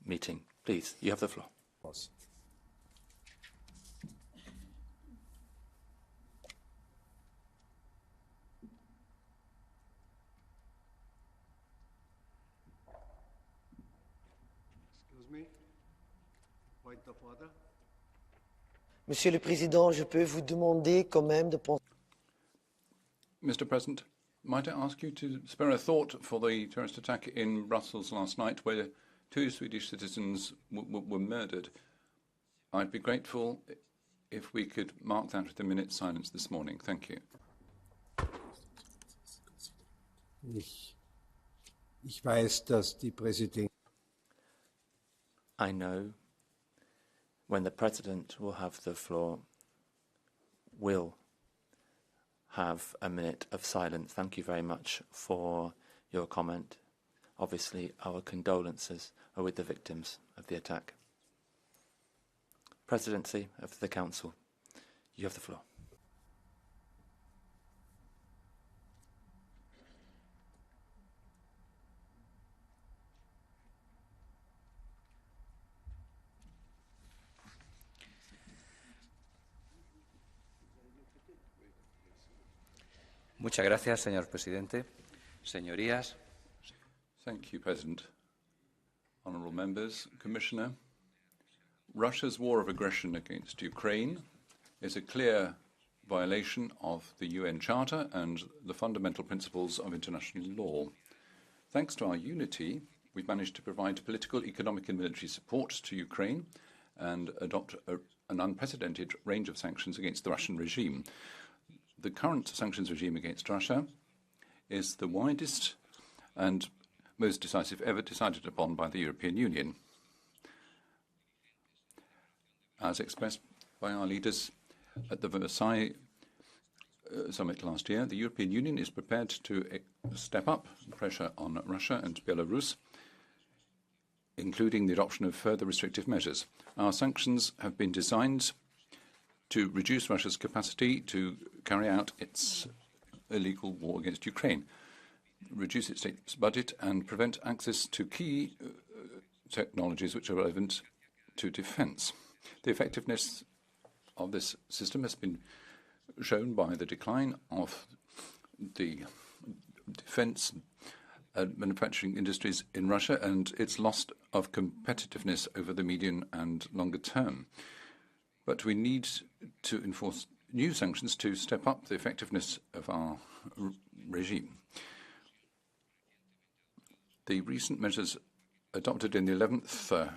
meeting. Please, you have the floor. Excuse me. Point of order. Monsieur le Président, je peux vous demander quand même de penser... Mr. President, might I ask you to spare a thought for the terrorist attack in Brussels last night where 2 Swedish citizens were murdered? I'd be grateful if we could mark that with a minute's silence this morning. Thank you. Ich weiß, dass die Präsidentin... I know when the President will have the floor, will have a minute of silence. Thank you very much for your comment. Obviously, our condolences are with the victims of the attack. Presidency of the Council, you have the floor. Muchas gracias, señor presidente. Señorías. Thank you, President. Honourable members, Commissioner, Russia's war of aggression against Ukraine is a clear violation of the UN Charter and the fundamental principles of international law. Thanks to our unity, we've managed to provide political, economic and military support to Ukraine and adopt an unprecedented range of sanctions against the Russian regime. The current sanctions regime against Russia is the widest and most decisive ever decided upon by the European Union. As expressed by our leaders at the Versailles summit last year, the European Union is prepared to step up pressure on Russia and Belarus, including the adoption of further restrictive measures. Our sanctions have been designed to reduce Russia's capacity to carry out its illegal war against Ukraine, reduce its state's budget and prevent access to key technologies which are relevant to defence. The effectiveness of this system has been shown by the decline of the defence and manufacturing industries in Russia and its loss of competitiveness over the medium and longer term. But we need to enforce new sanctions to step up the effectiveness of our regime. The recent measures adopted in the 11th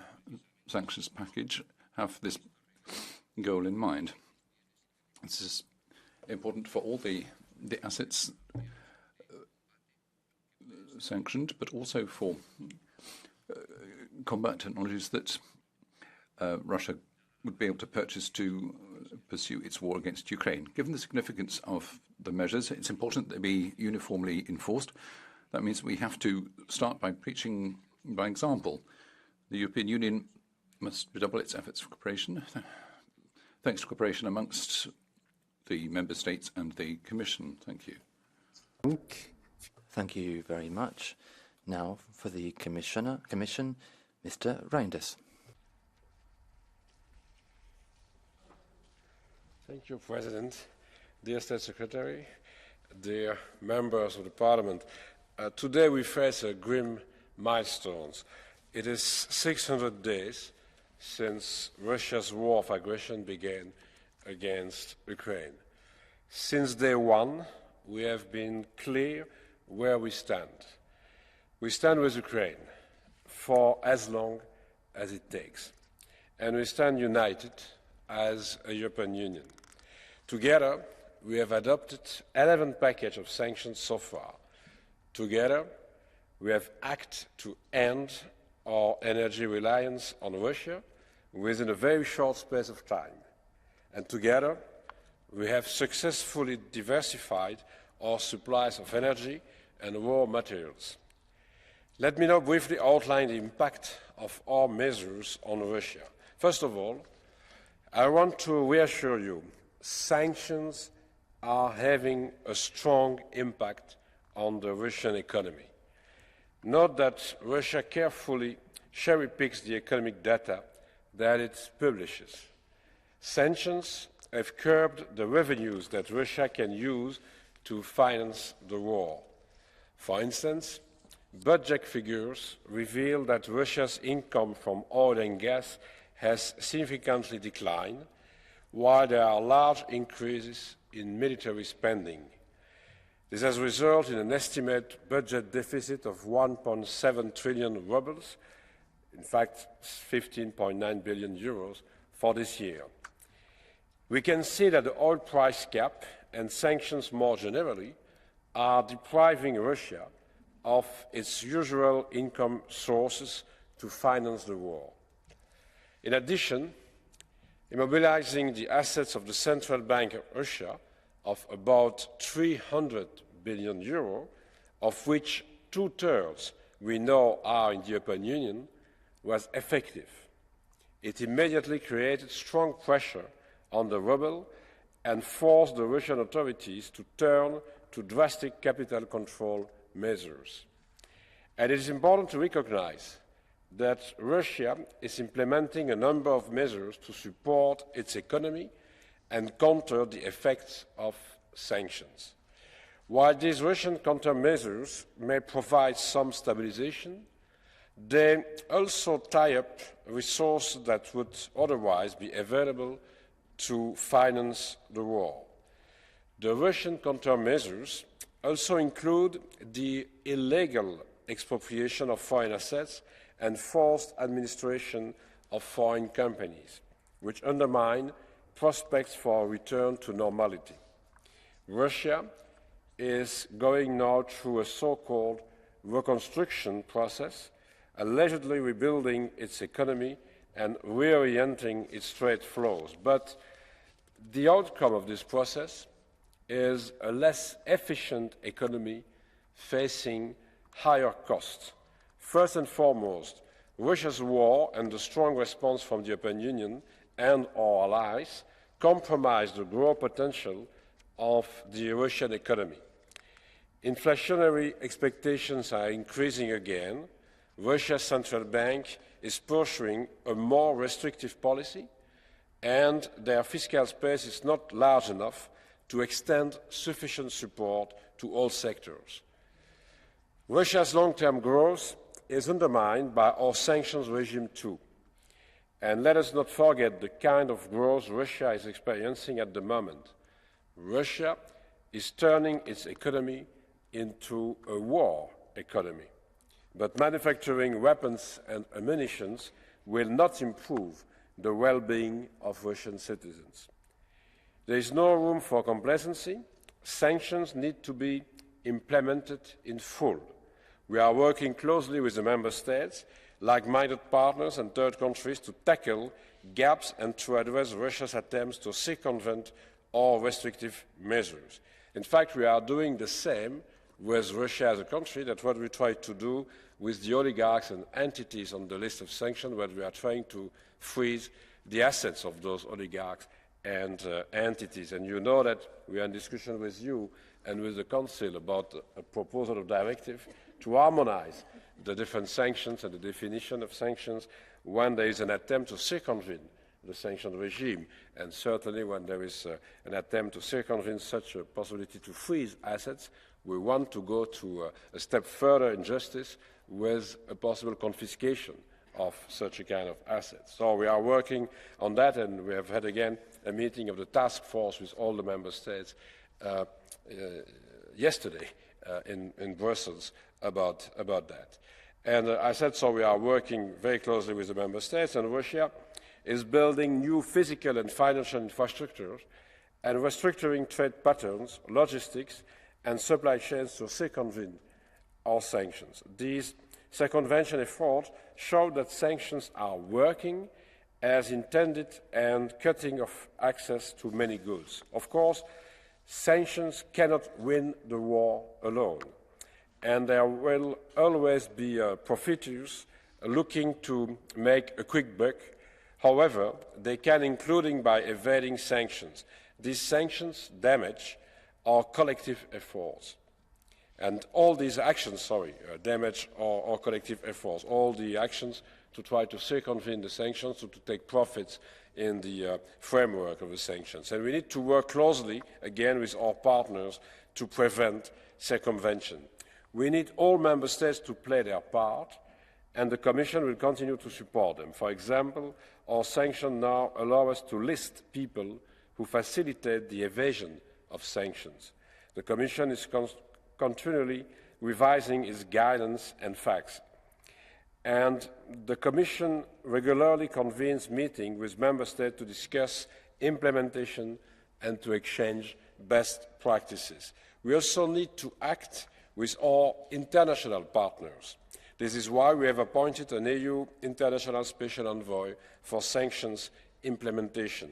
sanctions package have this goal in mind. This is important for all the assets sanctioned, but also for combat technologies that Russia would be able to purchase to pursue its war against Ukraine. Given the significance of the measures, it's important that they be uniformly enforced. That means we have to start by preaching by example. The European Union must redouble its efforts for cooperation, thanks to cooperation amongst the Member States and the Commission. Thank you. Thank you very much. Now for the Commission, Mr. Reinders. Thank you, President. Dear State Secretary, dear members of the Parliament, today we face a grim milestone. It is 600 days since Russia's war of aggression began against Ukraine. Since day one, we have been clear where we stand. We stand with Ukraine for as long as it takes. And we stand united as a European Union. Together, we have adopted 11 packages of sanctions so far. Together, we have acted to end our energy reliance on Russia within a very short space of time. And together, we have successfully diversified our supplies of energy and raw materials. Let me now briefly outline the impact of our measures on Russia. First of all, I want to reassure you, sanctions are having a strong impact on the Russian economy. Note that Russia carefully cherry-picks the economic data that it publishes. Sanctions have curbed the revenues that Russia can use to finance the war. For instance, budget figures reveal that Russia's income from oil and gas has significantly declined, while there are large increases in military spending. This has resulted in an estimated budget deficit of 1.7 trillion rubles, in fact 15.9 billion euros, for this year. We can see that the oil price cap and sanctions more generally are depriving Russia of its usual income sources to finance the war. In addition, immobilizing the assets of the Central Bank of Russia of about 300 billion euro, of which 2/3 we know are in the European Union, was effective. It immediately created strong pressure on the ruble and forced the Russian authorities to turn to drastic capital control measures. And it is important to recognize that Russia is implementing a number of measures to support its economy and counter the effects of sanctions. While these Russian countermeasures may provide some stabilization, they also tie up resources that would otherwise be available to finance the war. The Russian countermeasures also include the illegal expropriation of foreign assets and forced administration of foreign companies, which undermine prospects for a return to normality. Russia is going now through a so-called reconstruction process, allegedly rebuilding its economy and reorienting its trade flows. But the outcome of this process is a less efficient economy facing higher costs. First and foremost, Russia's war and the strong response from the European Union and our allies compromise the growth potential of the Russian economy. Inflationary expectations are increasing again. Russia's central bank is pursuing a more restrictive policy, and their fiscal space is not large enough to extend sufficient support to all sectors. Russia's long-term growth is undermined by our sanctions regime too. And let us not forget the kind of growth Russia is experiencing at the moment. Russia is turning its economy into a war economy. But manufacturing weapons and ammunition will not improve the well-being of Russian citizens. There is no room for complacency. Sanctions need to be implemented in full. We are working closely with the Member States, like-minded partners and third countries to tackle gaps and to address Russia's attempts to circumvent all restrictive measures. In fact, we are doing the same with Russia as a country. That's what we try to do with the oligarchs and entities on the list of sanctions, where we are trying to freeze the assets of those oligarchs and entities. And you know that we are in discussion with you and with the Council about a proposal of directive to harmonize the different sanctions and the definition of sanctions when there is an attempt to circumvent the sanction regime, and certainly when there is an attempt to circumvent such a possibility to freeze assets. We want to go to a step further in justice with a possible confiscation of such a kind of assets. So we are working on that, and we have had again a meeting of the task force with all the member states yesterday in Brussels about that. And I said so we are working very closely with the member states, and Russia is building new physical and financial infrastructures and restructuring trade patterns, logistics and supply chains to circumvent all sanctions. These circumvention efforts show that sanctions are working as intended and cutting off access to many goods. Of course, sanctions cannot win the war alone, and there will always be profiteers looking to make a quick buck. However, they can, including by evading sanctions. These sanctions damage our collective efforts. And all these actions, damage our collective efforts. All the actions to try to circumvent the sanctions, to take profits in the framework of the sanctions. And we need to work closely, again, with our partners to prevent circumvention. We need all member states to play their part, and the Commission will continue to support them. For example, our sanctions now allow us to list people who facilitate the evasion of sanctions. The Commission is continually revising its guidance and facts. And the Commission regularly convenes meetings with Member States to discuss implementation and to exchange best practices. We also need to act with our international partners. This is why we have appointed an EU International Special Envoy for sanctions implementation.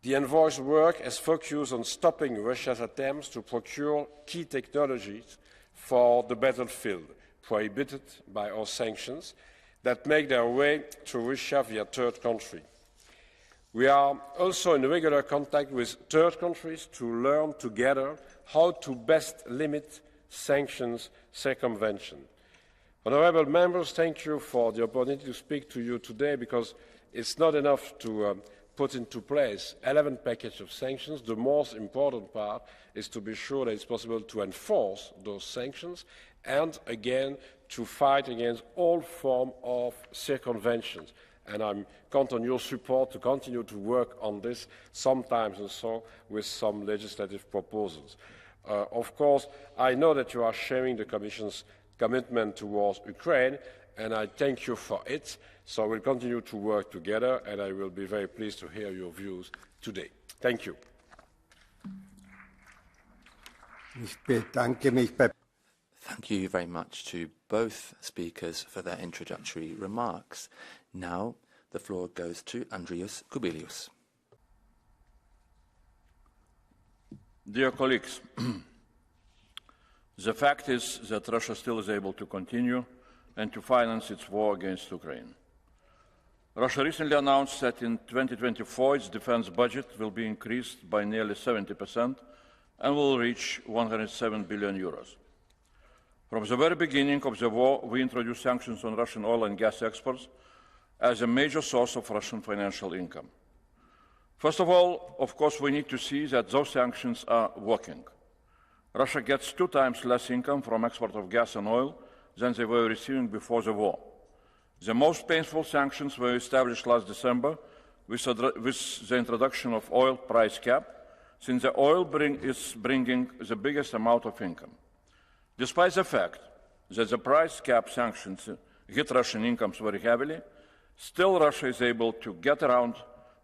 The envoy's work has focused on stopping Russia's attempts to procure key technologies for the battlefield, prohibited by our sanctions, that make their way to Russia via third countries. We are also in regular contact with third countries to learn together how to best limit sanctions circumvention. Honourable members, thank you for the opportunity to speak to you today, because it's not enough to put into place 11 packages of sanctions. The most important part is to be sure that it's possible to enforce those sanctions and, again, to fight against all forms of circumventions. And I count on your support to continue to work on this, sometimes also with some legislative proposals. Of course, I know that you are sharing the Commission's commitment towards Ukraine, and I thank you for it. So we'll continue to work together, and I will be very pleased to hear your views today. Thank you. Thank you very much to both speakers for their introductory remarks. Now the floor goes to Andrius Kubilius. Dear colleagues, the fact is that Russia still is able to continue and to finance its war against Ukraine. Russia recently announced that in 2024 its defense budget will be increased by nearly 70% and will reach 107 billion euros. From the very beginning of the war, we introduced sanctions on Russian oil and gas exports as a major source of Russian financial income. First of all, of course, we need to see that those sanctions are working. Russia gets 2 times less income from export of gas and oil than they were receiving before the war. The most painful sanctions were established last December with the introduction of oil price cap, since the oil is bringing the biggest amount of income. Despite the fact that the price cap sanctions hit Russian incomes very heavily, still Russia is able to get around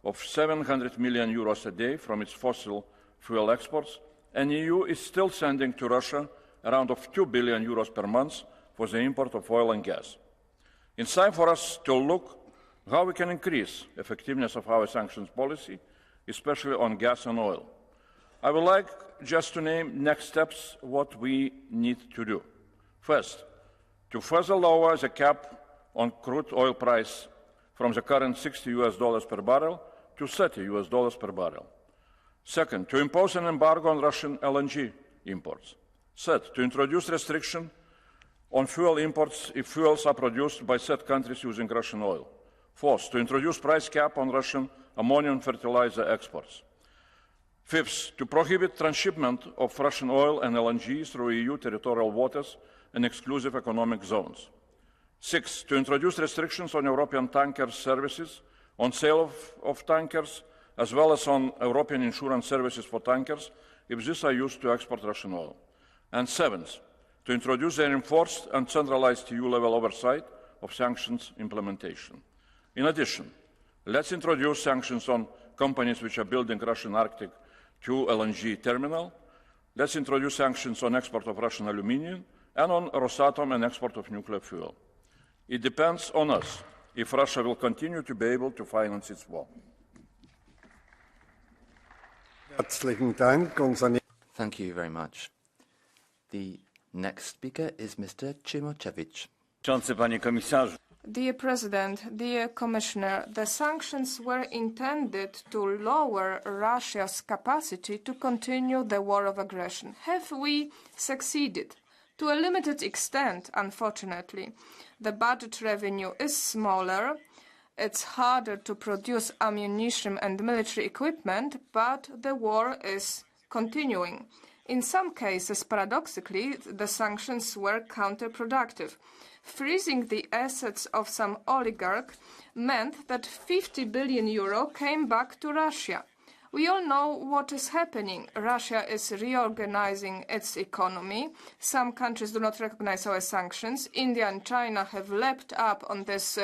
of 700 million euros a day from its fossil fuel exports, and the EU is still sending to Russia around of 2 billion euros per month for the import of oil and gas. It's time for us to look how we can increase effectiveness of our sanctions policy, especially on gas and oil. I would like just to name next steps what we need to do. First, to further lower the cap on crude oil price from the current $60 per barrel to $30 per barrel. Second, to impose an embargo on Russian LNG imports. Third, to introduce restriction on fuel imports if fuels are produced by third countries using Russian oil. Fourth, to introduce price cap on Russian ammonium fertilizer exports. Fifth, to prohibit transshipment of Russian oil and LNG through EU territorial waters and exclusive economic zones. Sixth, to introduce restrictions on European tanker services, on sale of tankers, as well as on European insurance services for tankers, if these are used to export Russian oil. And seventh, to introduce an enforced and centralized EU-level oversight of sanctions implementation. In addition, let's introduce sanctions on companies which are building Russian Arctic 2 LNG terminal. Let's introduce sanctions on export of Russian aluminium and on Rosatom and export of nuclear fuel. It depends on us if Russia will continue to be able to finance its war. Thank you very much. The next speaker is Mr. Cimochevich. Dear President, dear Commissioner, the sanctions were intended to lower Russia's capacity to continue the war of aggression. Have we succeeded? to a limited extent, unfortunately. The budget revenue is smaller. It's harder to produce ammunition and military equipment, but the war is continuing. In some cases, paradoxically, the sanctions were counterproductive. Freezing the assets of some oligarch meant that 50 billion euro came back to Russia. We all know what is happening. Russia is reorganizing its economy. Some countries do not recognize our sanctions. India and China have leapt up on this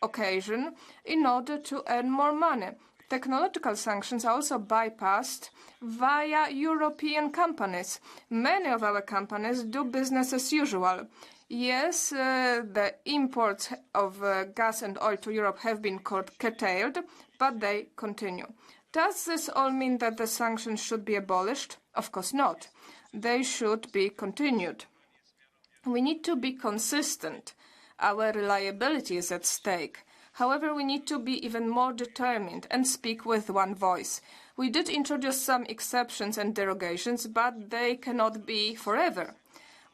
occasion in order to earn more money. Technological sanctions are also bypassed via European companies. Many of our companies do business as usual. Yes, the imports of gas and oil to Europe have been curtailed, but they continue. Does this all mean that the sanctions should be abolished? Of course not. They should be continued. We need to be consistent. Our reliability is at stake. However, we need to be even more determined and speak with one voice. We did introduce some exceptions and derogations, but they cannot be forever.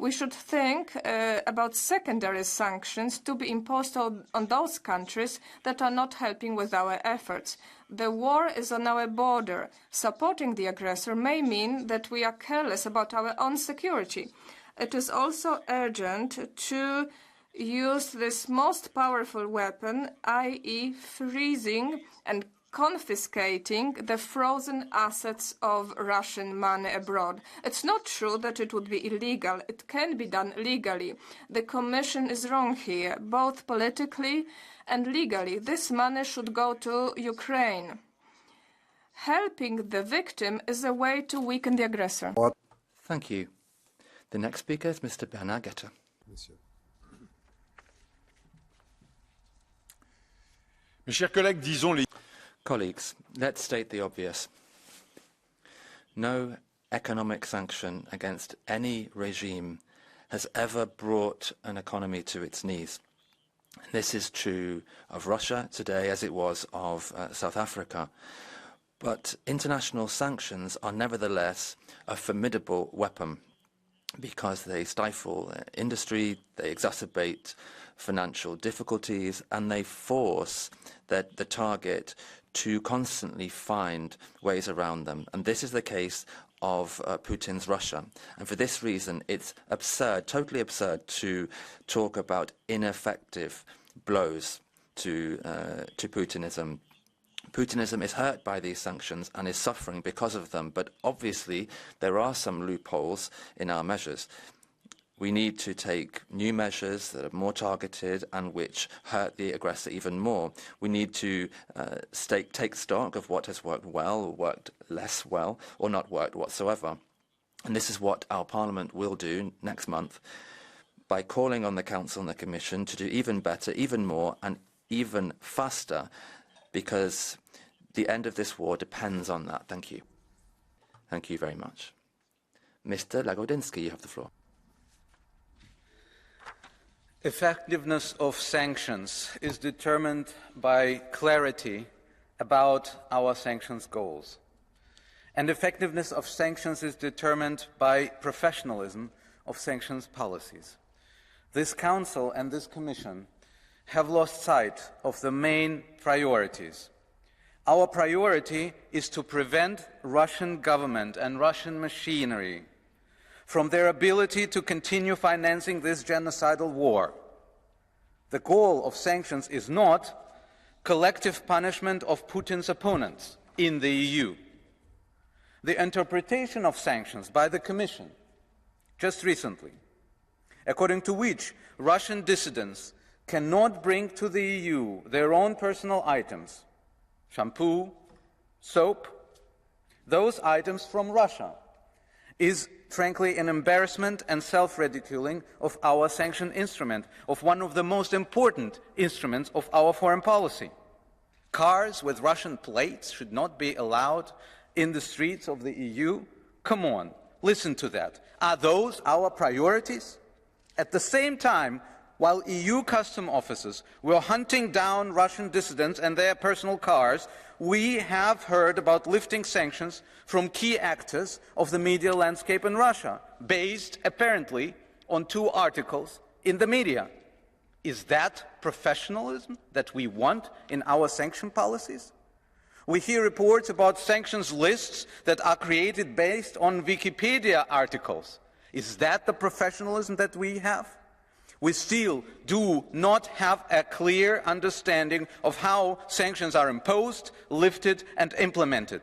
We should think about secondary sanctions to be imposed on those countries that are not helping with our efforts. The war is on our border. Supporting the aggressor may mean that we are careless about our own security. It is also urgent to use this most powerful weapon, i.e. freezing and confiscating the frozen assets of Russian money abroad. It's not true that it would be illegal. It can be done legally. The Commission is wrong here, both politically and legally. This money should go to Ukraine. Helping the victim is a way to weaken the aggressor. Thank you. The next speaker is Mr. Bernard Getter. Mes chers collègues, disons les... Colleagues, let's state the obvious. No economic sanction against any regime has ever brought an economy to its knees. This is true of Russia today as it was of South Africa. But international sanctions are nevertheless a formidable weapon because they stifle industry, they exacerbate financial difficulties, and they force the target to constantly find ways around them. And this is the case of Putin's Russia. And for this reason, it's absurd, totally absurd, to talk about ineffective blows to Putinism. Putinism is hurt by these sanctions and is suffering because of them, but obviously there are some loopholes in our measures. We need to take new measures that are more targeted and which hurt the aggressor even more. We need to take stock of what has worked well or worked less well or not worked whatsoever. And this is what our Parliament will do next month by calling on the Council and the Commission to do even better, even more and even faster, because the end of this war depends on that. Thank you. Thank you very much. Mr. Lagodinsky, you have the floor. Effectiveness of sanctions is determined by clarity about our sanctions goals. And effectiveness of sanctions is determined by professionalism of sanctions policies. This Council and this Commission have lost sight of the main priorities. Our priority is to prevent Russian government and Russian machinery from their ability to continue financing this genocidal war. The goal of sanctions is not collective punishment of Putin's opponents in the EU. The interpretation of sanctions by the Commission just recently, according to which Russian dissidents cannot bring to the EU their own personal items, shampoo, soap, those items from Russia, is frankly an embarrassment and self-ridiculing of our sanction instrument, of one of the most important instruments of our foreign policy. Cars with Russian plates should not be allowed in the streets of the EU? Come on, listen to that. Are those our priorities? At the same time, while EU custom officers were hunting down Russian dissidents and their personal cars, we have heard about lifting sanctions from key actors of the media landscape in Russia, based apparently on 2 articles in the media. Is that professionalism that we want in our sanction policies? We hear reports about sanctions lists that are created based on Wikipedia articles. Is that the professionalism that we have? We still do not have a clear understanding of how sanctions are imposed, lifted and implemented.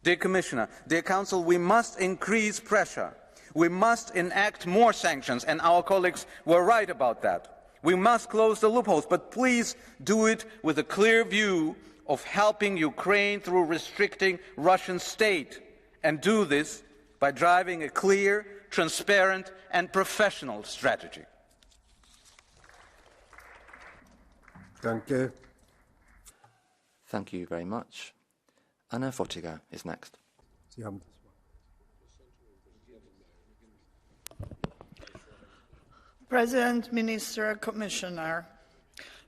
Dear Commissioner, dear Council, we must increase pressure. We must enact more sanctions, and our colleagues were right about that. We must close the loopholes, but please do it with a clear view of helping Ukraine through restricting Russian state, and do this by driving a clear, transparent and professional strategy. Danke. Thank you very much. Anna Fotyga is next. Sie haben das Wort. President, Minister, Commissioner,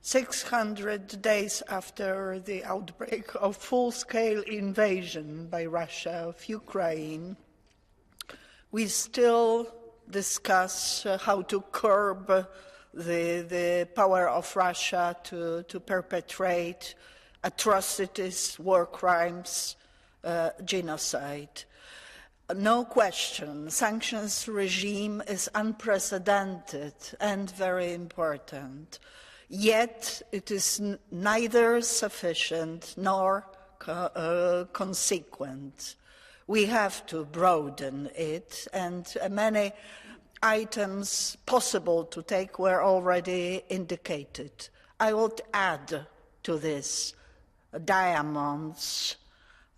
600 days after the outbreak of full-scale invasion by Russia of Ukraine, we still discuss how to curb the power of Russia to perpetrate atrocities, war crimes, genocide. No question, sanctions regime is unprecedented and very important. Yet it is neither sufficient nor consequent. We have to broaden it, and many items possible to take were already indicated. I would add to this diamonds,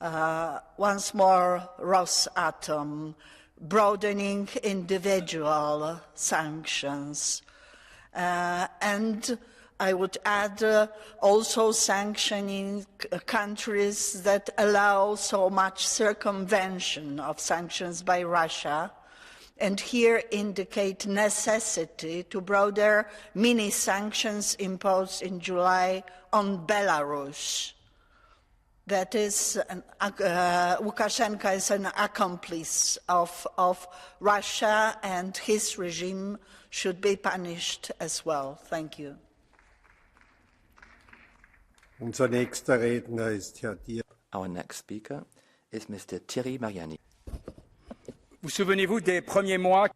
once more Rosatom, broadening individual sanctions, and I would add also sanctioning countries that allow so much circumvention of sanctions by Russia, and here indicate necessity to broader mini-sanctions imposed in July on Belarus. That is, Lukashenko is an accomplice of Russia, and his regime should be punished as well. Thank you. Unser nächster Redner ist Herr Dier. Our next speaker is Mr. Thierry Mariani. Vous souvenez-vous des premiers mois?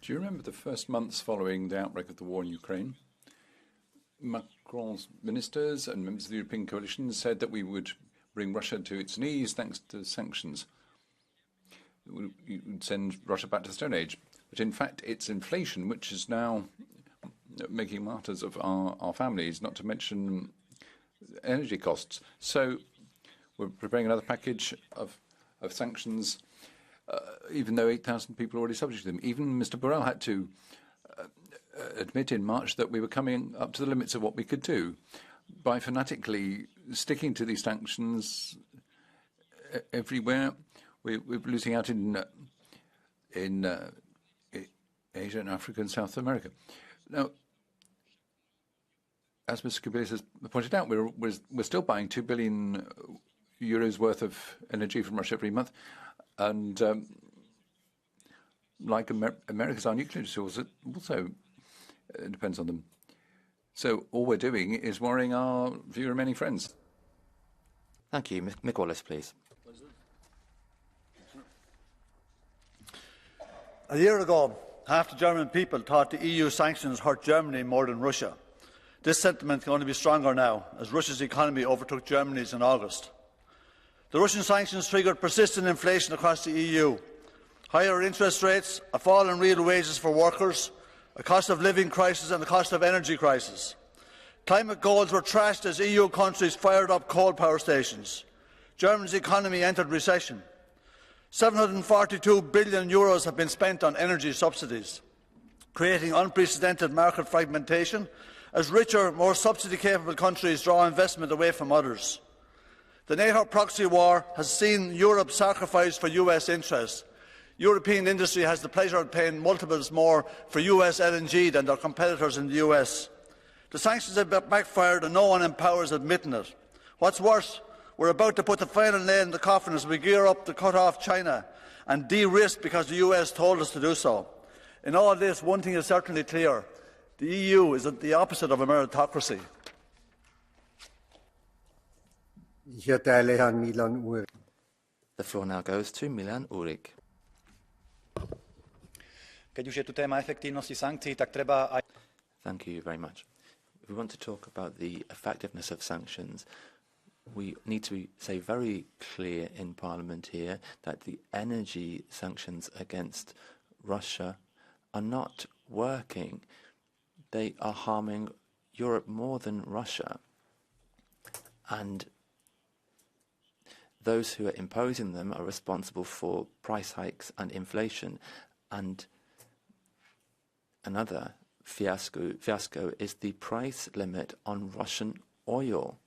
Do you remember the first months following the outbreak of the war in Ukraine? Macron's ministers and members of the European coalition said that we would bring Russia to its knees thanks to sanctions. We would send Russia back to the Stone Age. But in fact, it's inflation which is now making martyrs of our families, not to mention energy costs. So we're preparing another package of sanctions, even though 8,000 people are already subject to them. Even Mr. Borrell had to admit in March that we were coming up to the limits of what we could do. By fanatically sticking to these sanctions everywhere, we're losing out in Asia and Africa and South America. Now, as Mr. Kubilis has pointed out, we're still buying 2 billion euros worth of energy from Russia every month, and like America's our nuclear source, it also depends on them. So all we're doing is worrying our few remaining friends. Thank you. Mick Wallace, please. A year ago, half the German people thought the EU sanctions hurt Germany more than Russia. This sentiment is going to be stronger now, as Russia's economy overtook Germany's in August. The Russian sanctions triggered persistent inflation across the EU. Higher interest rates, a fall in real wages for workers, a cost of living crisis and a cost of energy crisis. Climate goals were trashed as EU countries fired up coal power stations. Germany's economy entered recession. €742 billion have been spent on energy subsidies, creating unprecedented market fragmentation as richer, more subsidy-capable countries draw investment away from others. The NATO proxy war has seen Europe sacrificed for US interests. European industry has the pleasure of paying multiples more for US LNG than their competitors in the US. The sanctions have backfired and no one in power is admitting it. What's worse, we're about to put the final nail in the coffin as we gear up to cut off China and de-risk because the US told us to do so. In all this, one thing is certainly clear. The EU is the opposite of a meritocracy. Ich erteile Herrn Milan Uri. The floor now goes to Milan Urik. Keď už je tu téma efektívnosti sankcií, tak treba aj... Thank you very much. If we want to talk about the effectiveness of sanctions, we need to say very clear in Parliament here that the energy sanctions against Russia are not working. They are harming Europe more than Russia. And those who are imposing them are responsible for price hikes and inflation. And another fiasco is the price limit on Russian oil.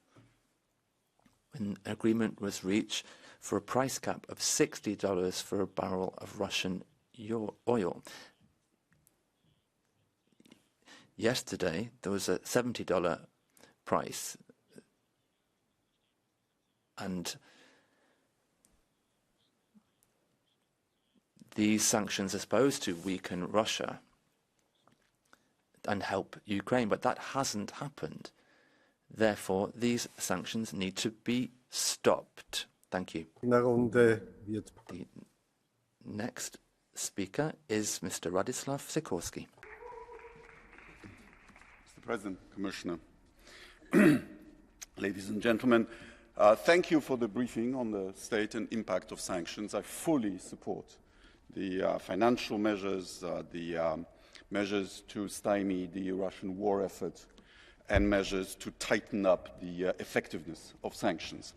An agreement was reached for a price cap of $60 for a barrel of Russian oil. Yesterday, there was a $70 price. And these sanctions are supposed to weaken Russia and help Ukraine, but that hasn't happened. Therefore, these sanctions need to be stopped. Thank you. Runde wird The next speaker is Mr. Radislav Sikorski. Mr. President, Commissioner, ladies and gentlemen, thank you for the briefing on the state and impact of sanctions. I fully support the financial measures, the measures to stymie the Russian war effort, and measures to tighten up the effectiveness of sanctions.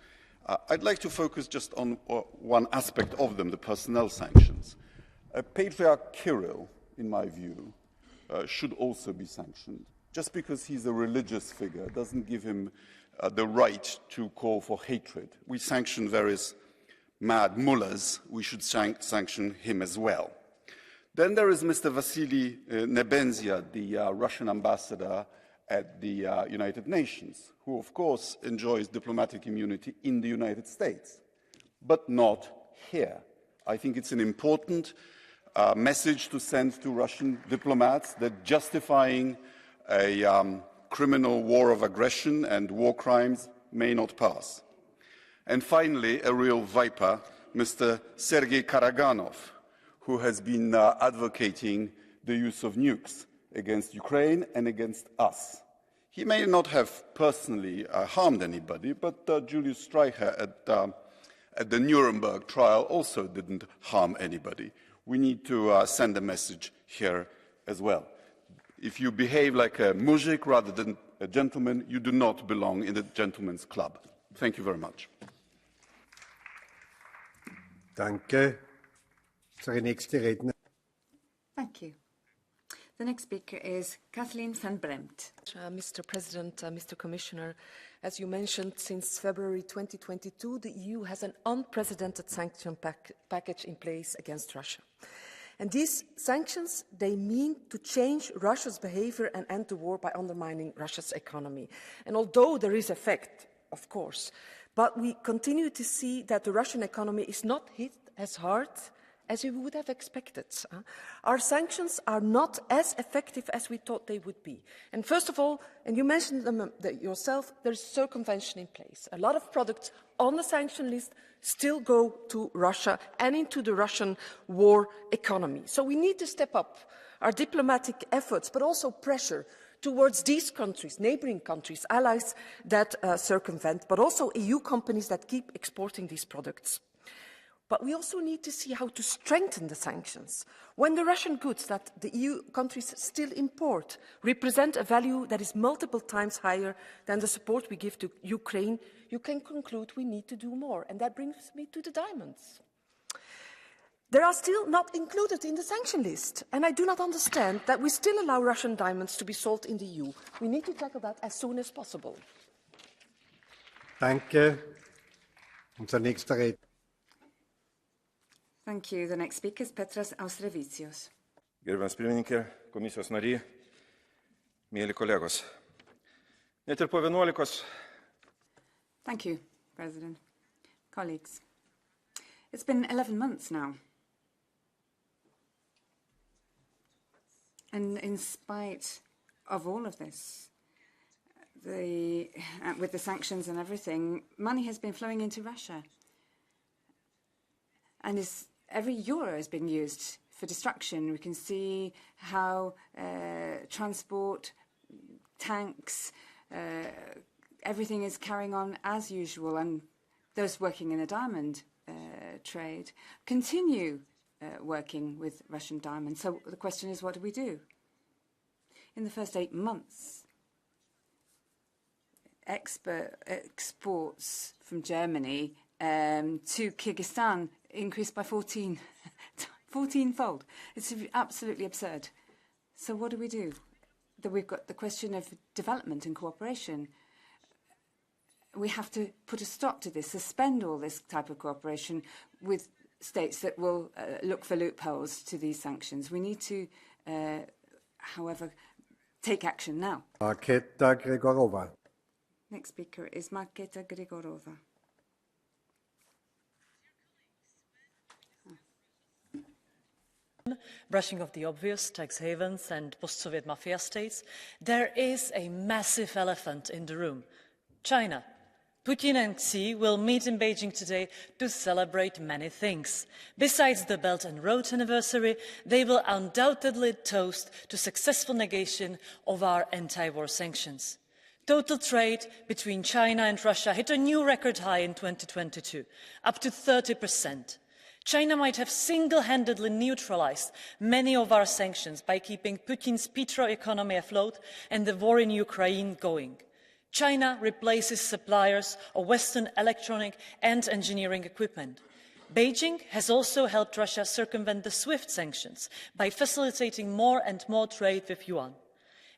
I'd like to focus just on one aspect of them, the personnel sanctions. Patriarch Kirill, in my view, should also be sanctioned. Just because he's a religious figure doesn't give him the right to call for hatred. We sanction various mad mullahs. We should sanction him as well. Then there is Mr. Vasily Nebenzia, the Russian ambassador at the United Nations, who of course enjoys diplomatic immunity in the United States, but not here. I think it's an important message to send to Russian diplomats that justifying a criminal war of aggression and war crimes may not pass. And finally, a real viper, Mr. Sergei Karaganov, who has been advocating the use of nukes against Ukraine and against us. He may not have personally harmed anybody, but Julius Streicher at the Nuremberg trial also didn't harm anybody. We need to send a message here as well. If you behave like a mujik rather than a gentleman, you do not belong in the gentleman's club. Thank you very much. Danke. Unsere nächste Redner. Thank you. The next speaker is Kathleen van Bremt. Mr. President, Mr. Commissioner, as you mentioned, since February 2022, the EU has an unprecedented sanction package in place against Russia. And these sanctions, they mean to change Russia's behavior and end the war by undermining Russia's economy. And although there is effect, of course, but we continue to see that the Russian economy is not hit as hard as we would have expected. Our sanctions are not as effective as we thought they would be. And first of all, and you mentioned them yourself, there is circumvention in place. A lot of products on the sanction list still go to Russia and into the Russian war economy. So we need to step up our diplomatic efforts, but also pressure towards these countries, neighbouring countries, allies that circumvent, but also EU companies that keep exporting these products. But we also need to see how to strengthen the sanctions. When the Russian goods that the EU countries still import represent a value that is multiple times higher than the support we give to Ukraine, you can conclude we need to do more. And that brings me to the diamonds. They are still not included in the sanction list. And I do not understand that we still allow Russian diamonds to be sold in the EU. We need to tackle that as soon as possible. Danke. Unser nächster Redner. Thank you. The next speaker is Petras Austrevicius. Gerbiamas pirmininkė, komisijos nariai, mėly kolegos. Net ir po 11. Thank you, President. Colleagues, it's been 11 months now. And in spite of all of this, with the sanctions and everything, money has been flowing into Russia. And every euro has been used for destruction. We can see how transport, tanks, everything is carrying on as usual, and those working in the diamond trade continue working with Russian diamonds. So the question is, what do we do? In the first 8 months, exports from Germany to Kyrgyzstan increased by 14-fold. It's absolutely absurd. So what do we do? We've got the question of development and cooperation. We have to put a stop to this, suspend all this type of cooperation with states that will look for loopholes to these sanctions. We need to, however, take action now. Markéta Gregorova. Next speaker is Markéta Gregorova. Brushing off the obvious, tax havens and post-Soviet mafia states, there is a massive elephant in the room, China. Putin and Xi will meet in Beijing today to celebrate many things. Besides the Belt and Road anniversary, they will undoubtedly toast to successful negation of our anti-war sanctions. Total trade between China and Russia hit a new record high in 2022, up to 30%. China might have single-handedly neutralized many of our sanctions by keeping Putin's petro-economy afloat and the war in Ukraine going. China replaces suppliers of Western electronic and engineering equipment. Beijing has also helped Russia circumvent the SWIFT sanctions by facilitating more and more trade with yuan.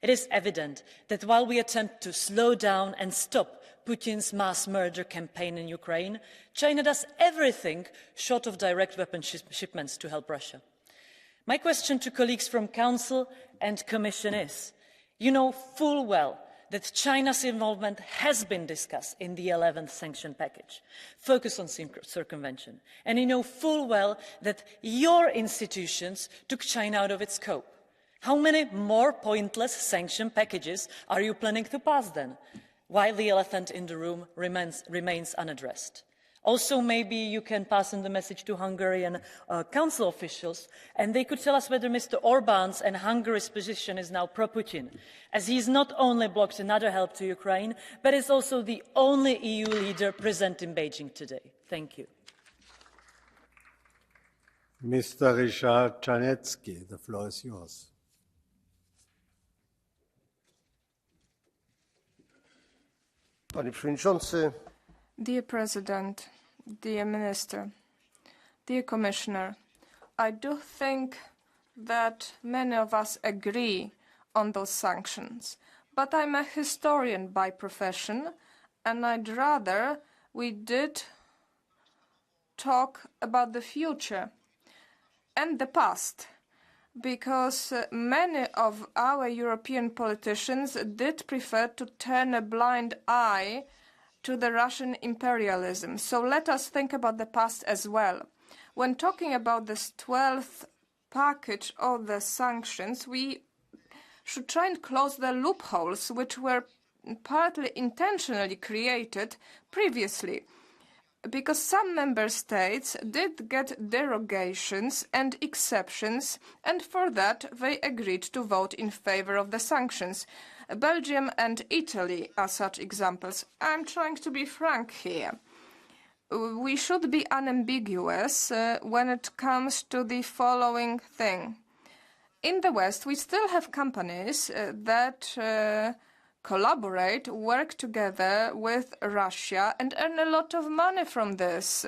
It is evident that while we attempt to slow down and stop Putin's mass murder campaign in Ukraine, China does everything short of direct weapon shipments to help Russia. My question to colleagues from Council and Commission is, you know full well that China's involvement has been discussed in the 11th sanction package, focused on circumvention. And you know full well that your institutions took China out of its scope. How many more pointless sanction packages are you planning to pass then, while the elephant in the room remains unaddressed? Also, maybe you can pass on the message to Hungarian council officials, and they could tell us whether Mr. Orban's and Hungary's position is now pro-Putin, as he has not only blocked another help to Ukraine, but is also the only EU leader present in Beijing today. Thank you. Mr. Richard Czarnecki, the floor is yours. Panie Przewodniczący, Dear President, dear Minister, dear Commissioner, I do think that many of us agree on those sanctions, but I'm a historian by profession, and I'd rather we did talk about the future and the past, because many of our European politicians did prefer to turn a blind eye to the Russian imperialism. So let us think about the past as well. When talking about this 12th package of the sanctions, we should try and close the loopholes which were partly intentionally created previously, because some member states did get derogations and exceptions, and for that they agreed to vote in favor of the sanctions. Belgium and Italy are such examples. I'm trying to be frank here. We should be unambiguous when it comes to the following thing. In the West, we still have companies that collaborate, work together with Russia and earn a lot of money from this.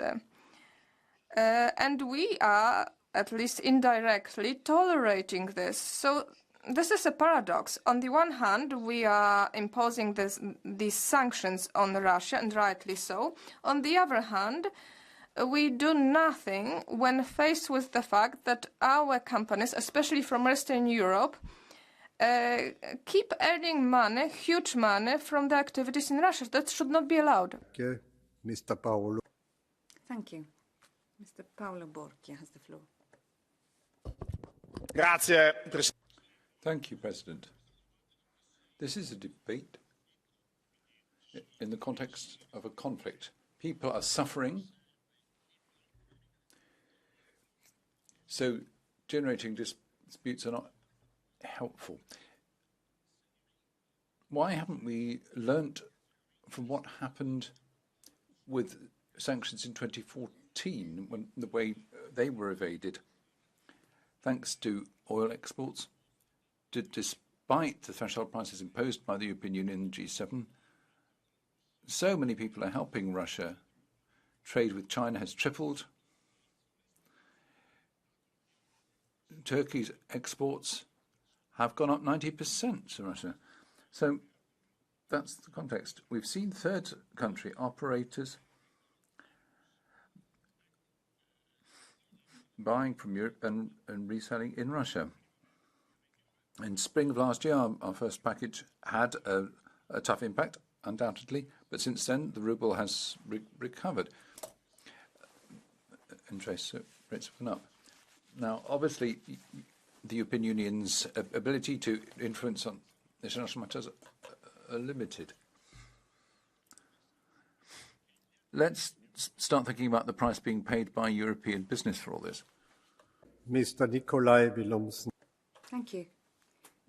And we are, at least indirectly, tolerating this. So this is a paradox. On the one hand, we are imposing these sanctions on Russia, and rightly so. On the other hand, we do nothing when faced with the fact that our companies, especially from Western Europe, keep earning money, huge money, from the activities in Russia. That should not be allowed. Okay. Mr. Paolo. Thank you. Mr. Paolo Borchia has the floor. grazie. Thank you, President. This is a debate in the context of a conflict. People are suffering. So generating disputes are not helpful. Why haven't we learnt from what happened with sanctions in 2014, when the way they were evaded, thanks to oil exports, despite the threshold prices imposed by the European Union and G7, so many people are helping Russia. Trade with China has tripled. Turkey's exports have gone up 90% to Russia. So that's the context. We've seen third country operators buying from Europe and reselling in Russia. In spring of last year, our first package had a tough impact, undoubtedly, but since then the ruble has recovered. Interest rates have gone up. Now, obviously, the European Union's ability to influence on international matters are limited. Let's start thinking about the price being paid by European business for all this. Mr. Nikolai Willumsen. Thank you.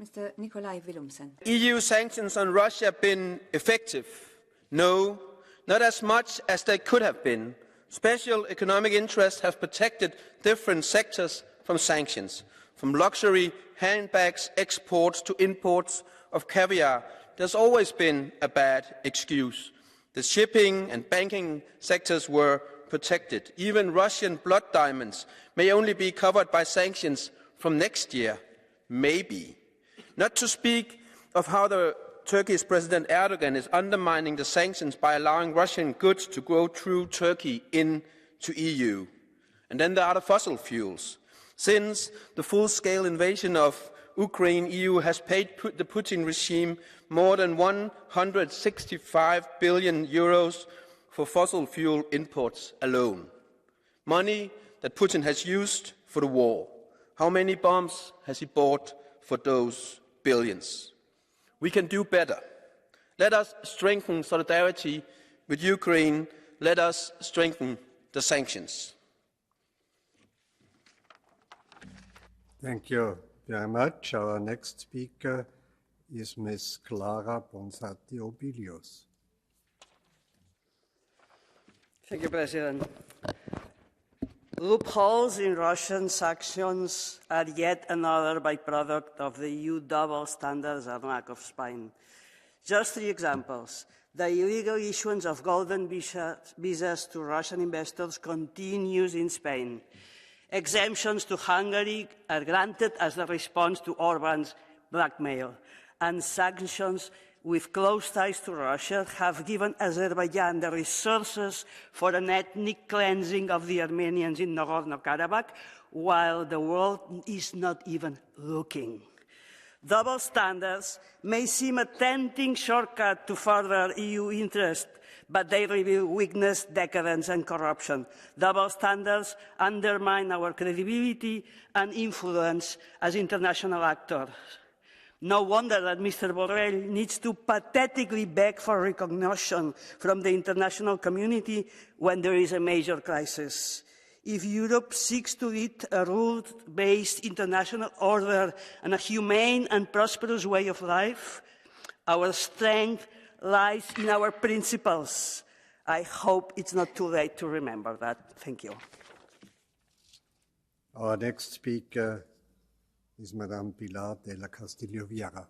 Mr. Nikolai Willumsen. EU sanctions on Russia have been effective? No, not as much as they could have been. Special economic interests have protected different sectors from sanctions, from luxury handbags exports to imports of caviar. There's always been a bad excuse. The shipping and banking sectors were protected. Even Russian blood diamonds may only be covered by sanctions from next year, maybe. Not to speak of how the Turkey's President Erdogan is undermining the sanctions by allowing Russian goods to go through Turkey into EU. And then there are the fossil fuels. Since the full-scale invasion of Ukraine, EU has paid the Putin regime more than 165 billion euros for fossil fuel imports alone. Money that Putin has used for the war. How many bombs has he bought for those billions? We can do better. Let us strengthen solidarity with Ukraine. Let us strengthen the sanctions. Thank you very much. Our next speaker is Ms. Clara Ponsati-Obilius. Thank you, President. Loopholes in Russian sanctions are yet another byproduct of the EU double standards and lack of spine. Just 3 examples. The illegal issuance of golden visas to Russian investors continues in Spain. Exemptions to Hungary are granted as a response to Orban's blackmail. And sanctions with close ties to Russia have given Azerbaijan the resources for an ethnic cleansing of the Armenians in Nagorno-Karabakh, while the world is not even looking. Double standards may seem a tempting shortcut to further EU interest, but they reveal weakness, decadence, and corruption. Double standards undermine our credibility and influence as international actors. No wonder that Mr. Borrell needs to pathetically beg for recognition from the international community when there is a major crisis. If Europe seeks to lead a rule-based international order and a humane and prosperous way of life, our strength lies in our principles. I hope it's not too late to remember that. Thank you. Our next speaker is Madame Pilar de la Castillo Vieira.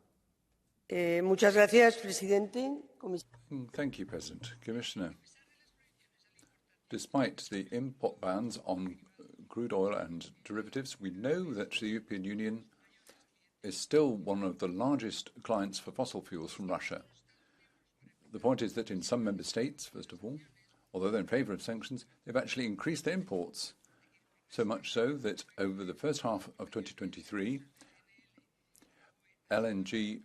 Muchas gracias, Presidente. Thank you, President. Commissioner, despite the import bans on crude oil and derivatives, we know that the European Union is still one of the largest clients for fossil fuels from Russia. The point is that in some member states, first of all, although they're in favour of sanctions, they've actually increased their imports, so much so that over the first half of 2023, LNG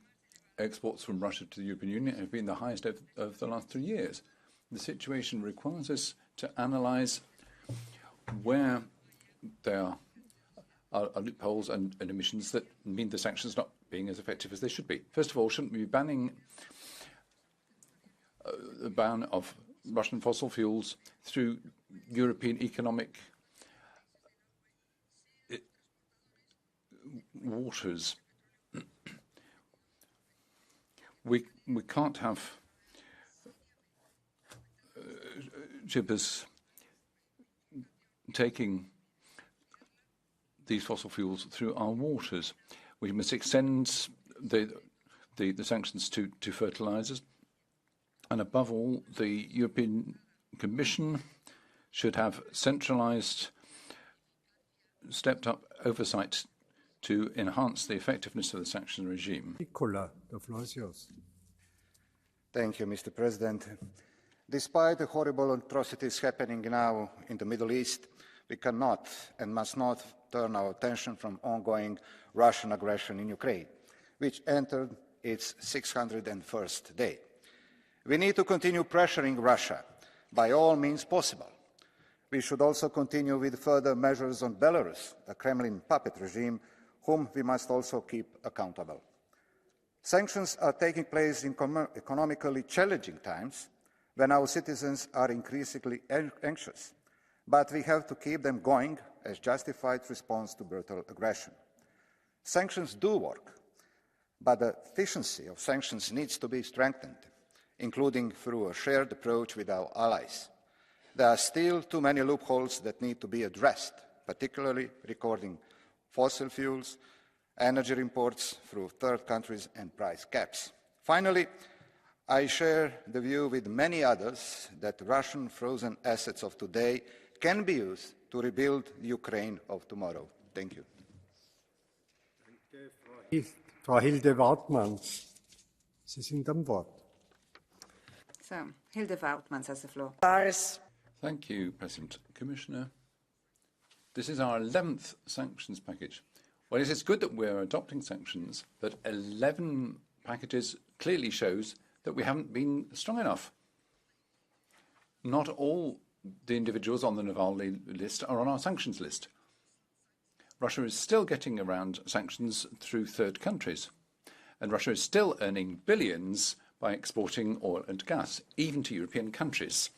exports from Russia to the European Union have been the highest of the last 3 years. The situation requires us to analyse where they are are loopholes and omissions that mean the sanctions not being as effective as they should be. First of all, shouldn't we be banning the ban of Russian fossil fuels through European economic waters? We can't have shippers taking these fossil fuels through our waters. We must extend the sanctions to fertilizers. And above all, the European Commission should have centralized, stepped-up oversight to enhance the effectiveness of the sanction regime. Nicola, the floor is yours. Thank you, Mr. President. Despite the horrible atrocities happening now in the Middle East, we cannot and must not turn our attention from ongoing Russian aggression in Ukraine, which entered its 601st day. We need to continue pressuring Russia by all means possible. We should also continue with further measures on Belarus, a Kremlin puppet regime, whom we must also keep accountable. Sanctions are taking place in economically challenging times when our citizens are increasingly anxious, but we have to keep them going as justified response to brutal aggression. Sanctions do work, but the efficiency of sanctions needs to be strengthened, including through a shared approach with our allies. There are still too many loopholes that need to be addressed, particularly regarding fossil fuels, energy imports through third countries and price caps. Finally, I share the view with many others that Russian frozen assets of today can be used to rebuild the Ukraine of tomorrow. Thank you. Frau Hilde Wautmans, Sie sind am Wort. So, Hilde Wautmans has the floor. Thank you, President. Commissioner, this is our 11th sanctions package. Well, it is good that we're adopting sanctions, but 11 packages clearly shows that we haven't been strong enough. Not all the individuals on the Navalny list are on our sanctions list. Russia is still getting around sanctions through third countries, and Russia is still earning billions by exporting oil and gas, even to European countries.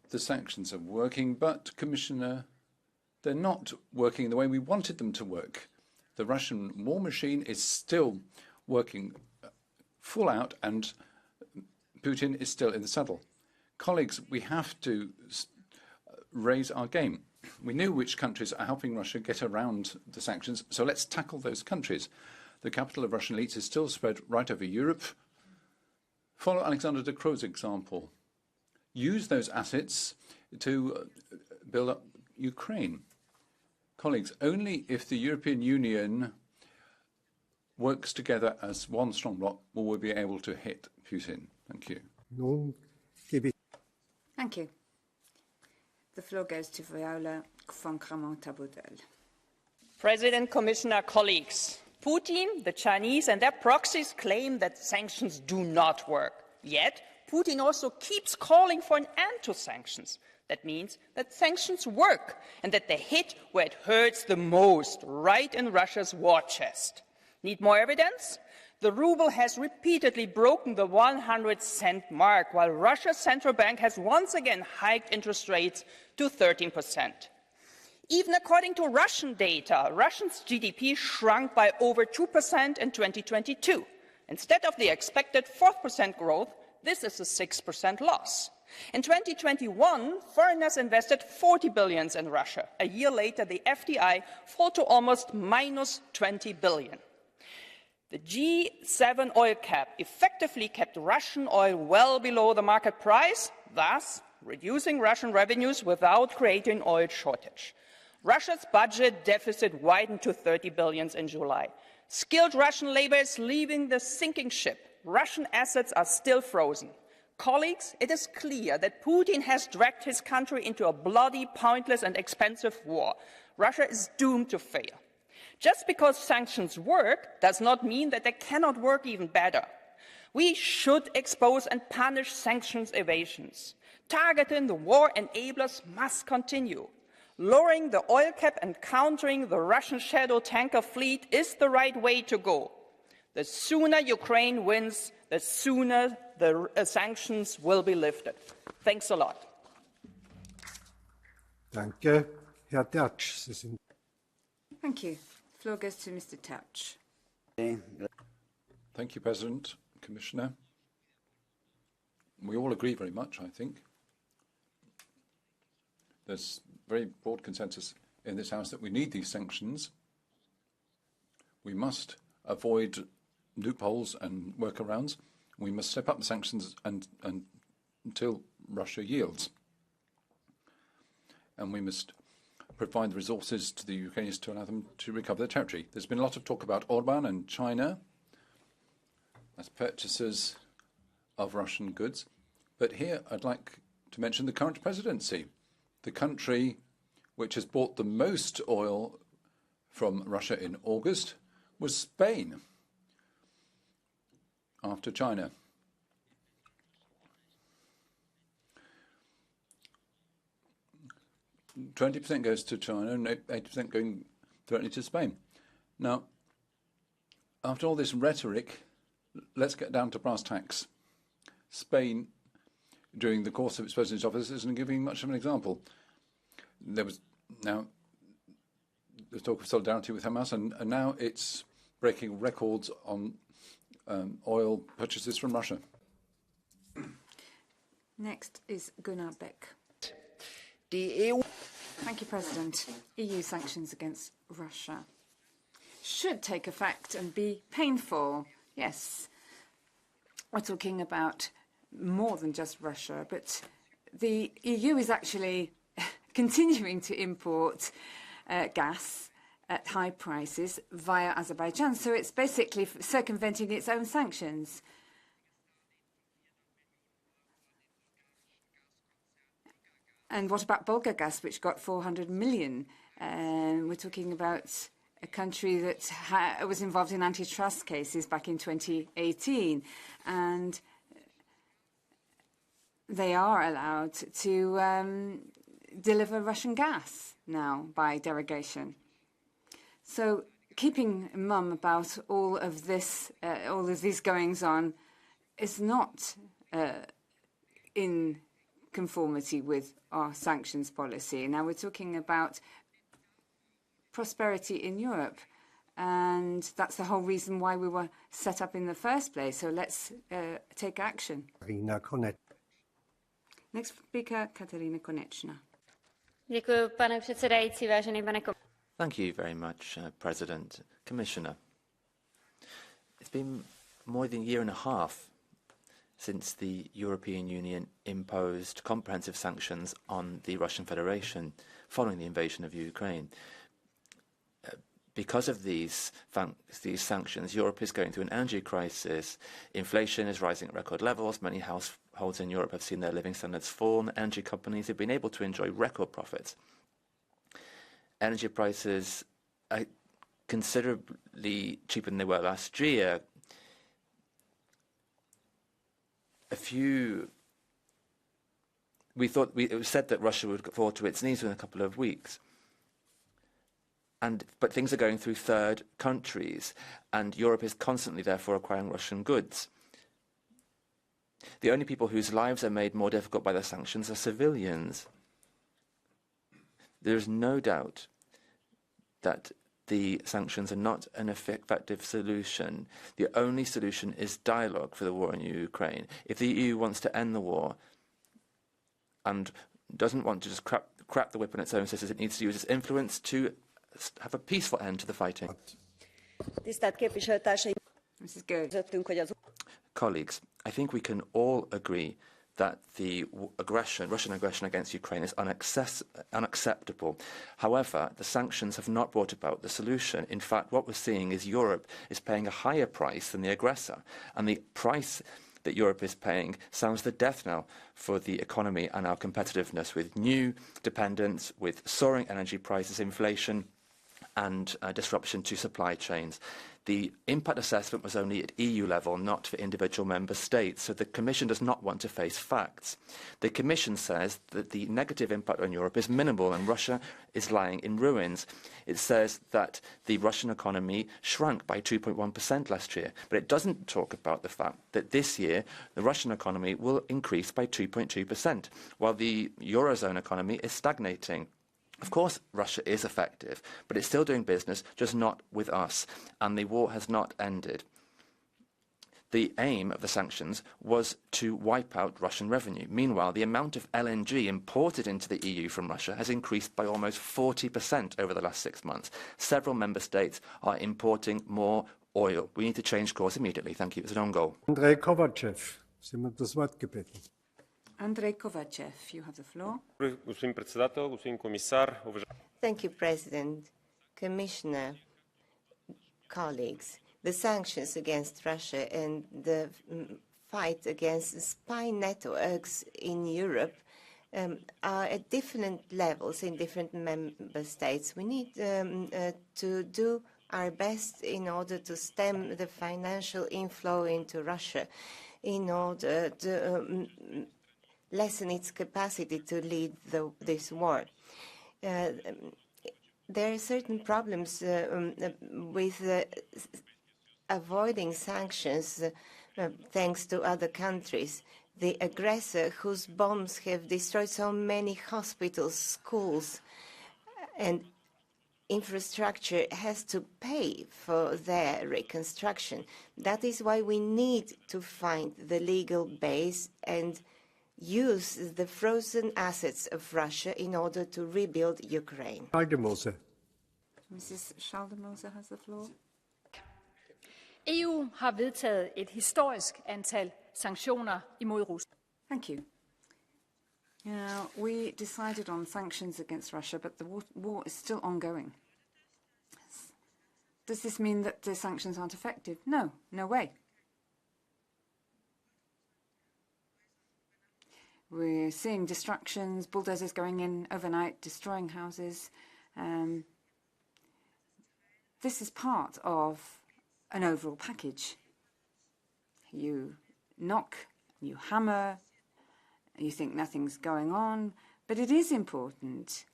The sanctions are working, but, Commissioner, they're not working the way we wanted them to work. The Russian war machine is still working full out, and Putin is still in the saddle. Colleagues, we have to raise our game. We knew which countries are helping Russia get around the sanctions, so let's tackle those countries. The capital of Russian elites is still spread right over Europe. Follow Alexander De Croo's example. Use those assets to build up Ukraine. Colleagues, only if the European Union works together as one strong bloc will we be able to hit Putin. Thank you. Thank you. The floor goes to Viola von Kramon-Tabotel. President, Commissioner, colleagues, Putin, the Chinese and their proxies claim that sanctions do not work. Yet, Putin also keeps calling for an end to sanctions. That means that sanctions work and that they hit where it hurts the most, right in Russia's war chest. Need more evidence? The ruble has repeatedly broken the 100-cent mark, while Russia's central bank has once again hiked interest rates to 13%. Even according to Russian data, Russia's GDP shrunk by over 2% in 2022. Instead of the expected 4% growth, this is a 6% loss. In 2021, foreigners invested 40 billion in Russia. A year later, the FDI fell to almost minus 20 billion. The G7 oil cap effectively kept Russian oil well below the market price, thus reducing Russian revenues without creating oil shortage. Russia's budget deficit widened to 30 billion in July. Skilled Russian labor is leaving the sinking ship. Russian assets are still frozen. Colleagues, it is clear that Putin has dragged his country into a bloody, pointless and expensive war. Russia is doomed to fail. Just because sanctions work does not mean that they cannot work even better. We should expose and punish sanctions evasions. Targeting the war enablers must continue. Lowering the oil cap and countering the Russian shadow tanker fleet is the right way to go. The sooner Ukraine wins, the sooner the sanctions will be lifted. Thanks a lot. Danke. Herr Tertsch, Sie sind. Thank you. The floor goes to Mr. Touch. Thank you, President, Commissioner. We all agree very much, I think. There's very broad consensus in this House that we need these sanctions. We must avoid loopholes and workarounds. We must step up the sanctions until Russia yields. And we must provide the resources to the Ukrainians to allow them to recover their territory. There's been a lot of talk about Orban and China as purchasers of Russian goods. But here I'd like to mention the current presidency. The country which has bought the most oil from Russia in August was Spain, after China. %20 goes to China and 80% going directly to Spain. Now, after all this rhetoric, let's get down to brass tacks. Spain, during the course of its presidency office, isn't giving much of an example. There was talk of solidarity with Hamas, and now it's breaking records on oil purchases from Russia. Next is Gunnar Beck. Thank you, President. EU sanctions against Russia should take effect and be painful. Yes, we're talking about more than just Russia, but the EU is actually continuing to import gas at high prices via Azerbaijan. So it's basically circumventing its own sanctions. And what about Bulgargas, which got 400 million? We're talking about a country that was involved in antitrust cases back in 2018. And they are allowed to deliver Russian gas now by derogation. So keeping mum about all of this, all of these goings on, is not in conformity with our sanctions policy. Now we're talking about prosperity in Europe, and that's the whole reason why we were set up in the first place. So let's take action. Next speaker, Katerina Konečná. Děkuji, pane předsedající, vážený pane komisaři. Thank you very much, President. Commissioner, it's been more than a year and a half since the European Union imposed comprehensive sanctions on the Russian Federation following the invasion of Ukraine. Because of these sanctions, Europe is going through an energy crisis. Inflation is rising at record levels. Many households in Europe have seen their living standards fall, and energy companies have been able to enjoy record profits. Energy prices are considerably cheaper than they were last year. It was said that Russia would fall to its knees within a couple of weeks. But things are going through third countries, and Europe is constantly, therefore, acquiring Russian goods. The only people whose lives are made more difficult by the sanctions are civilians. There is no doubt that the sanctions are not an effective solution. The only solution is dialogue for the war in Ukraine. If the EU wants to end the war and doesn't want to just crap the whip on its own citizens, it needs to use its influence to have a peaceful end to the fighting. Colleagues, I think we can all agree that the Russian aggression against Ukraine is unacceptable. However, the sanctions have not brought about the solution. In fact, what we're seeing is Europe is paying a higher price than the aggressor. And the price that Europe is paying sounds the death knell for the economy and our competitiveness, with new dependence, with soaring energy prices, inflation, and disruption to supply chains. The impact assessment was only at EU level, not for individual member states, so the Commission does not want to face facts. The Commission says that the negative impact on Europe is minimal and Russia is lying in ruins. It says that the Russian economy shrank by 2.1% last year, but it doesn't talk about the fact that this year the Russian economy will increase by 2.2%, while the Eurozone economy is stagnating. Of course, Russia is effective, but it's still doing business, just not with us, and the war has not ended. The aim of the sanctions was to wipe out Russian revenue. Meanwhile, the amount of LNG imported into the EU from Russia has increased by almost 40% over the last 6 months. Several member states are importing more oil. We need to change course immediately. Thank you. It's an own goal. Andrei Kovacev, Sie haben das Wort gebeten. Andrei Kovacev, you have the floor. Thank you, President. Commissioner, colleagues, the sanctions against Russia and the fight against spy networks in Europe are at different levels in different member states. We need to do our best in order to stem the financial inflow into Russia, in order to lessen its capacity to lead this war. There are certain problems with avoiding sanctions thanks to other countries. The aggressor whose bombs have destroyed so many hospitals, schools, and infrastructure has to pay for their reconstruction. That is why we need to find the legal base and use the frozen assets of Russia in order to rebuild Ukraine. Schaldemose. Mrs. Schaldemose has the floor. EU har vedtaget et historisk antal sanktioner imod Rusland. Thank you. We decided on sanctions against Russia, but the war is still ongoing. Does this mean that the sanctions aren't effective? No, no way. We're seeing destructions, bulldozers going in overnight, destroying houses. This is part of an overall package. You knock, you hammer, you think nothing's going on, but it is important.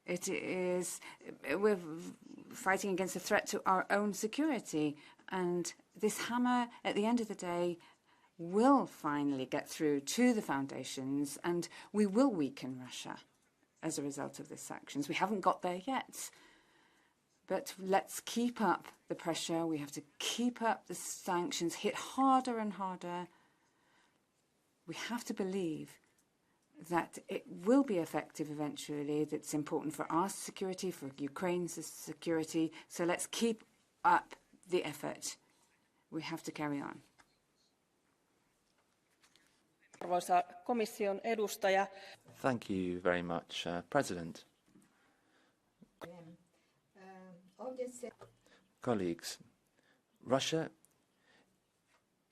We're fighting against a threat to our own security, and this hammer, at the end of the day, will finally get through to the foundations, and we will weaken Russia as a result of the sanctions. We haven't got there yet, but let's keep up the pressure. We have to keep up the sanctions, hit harder and harder. We have to believe that it will be effective eventually. That's important for our security, for Ukraine's security. So let's keep up the effort. We have to carry on. Arvoisa komission edustaja. Thank you very much, President. Colleagues, Russia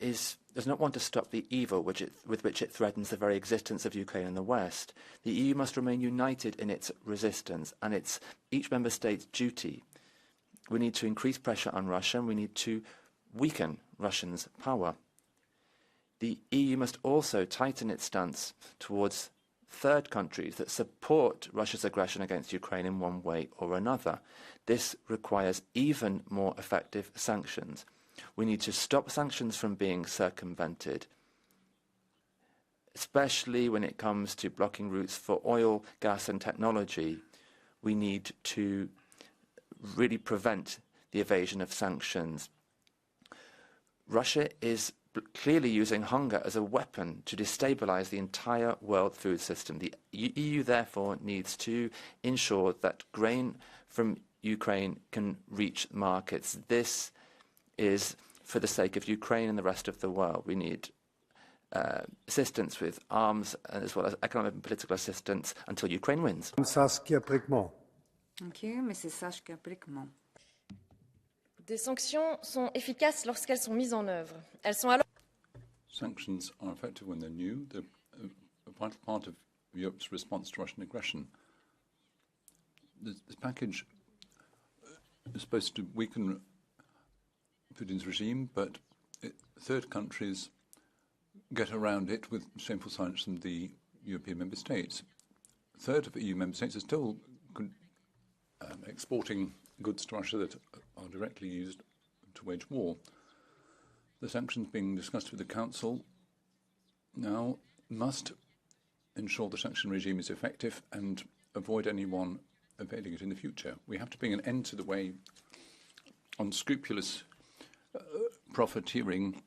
does not want to stop the evil with which it threatens the very existence of Ukraine and the West. The EU must remain united in its resistance, and it's each member state's duty. We need to increase pressure on Russia, and we need to weaken Russia's power. The EU must also tighten its stance towards third countries that support Russia's aggression against Ukraine in one way or another. This requires even more effective sanctions. We need to stop sanctions from being circumvented, especially when it comes to blocking routes for oil, gas and technology. We need to really prevent the evasion of sanctions. Russia is clearly using hunger as a weapon to destabilize the entire world food system. The EU, therefore, needs to ensure that grain from Ukraine can reach markets. This is for the sake of Ukraine and the rest of the world. We need assistance with arms as well as economic and political assistance until Ukraine wins. Saskia Bricmont. Thank you, Mrs. Saskia Bricmont. Des sanctions sont efficaces lorsqu'elles sont mises en œuvre. Elles sont alors. Sanctions are effective when they're new. They're a vital part of Europe's response to Russian aggression. This package supposed to weaken Putin's regime, but third countries get around it with shameful silence from the European member states. A third of EU member states are still exporting goods to Russia that are directly used to wage war. The sanctions being discussed with the Council now must ensure the sanction regime is effective and avoid anyone evading it in the future. We have to bring an end to the way unscrupulous profiteering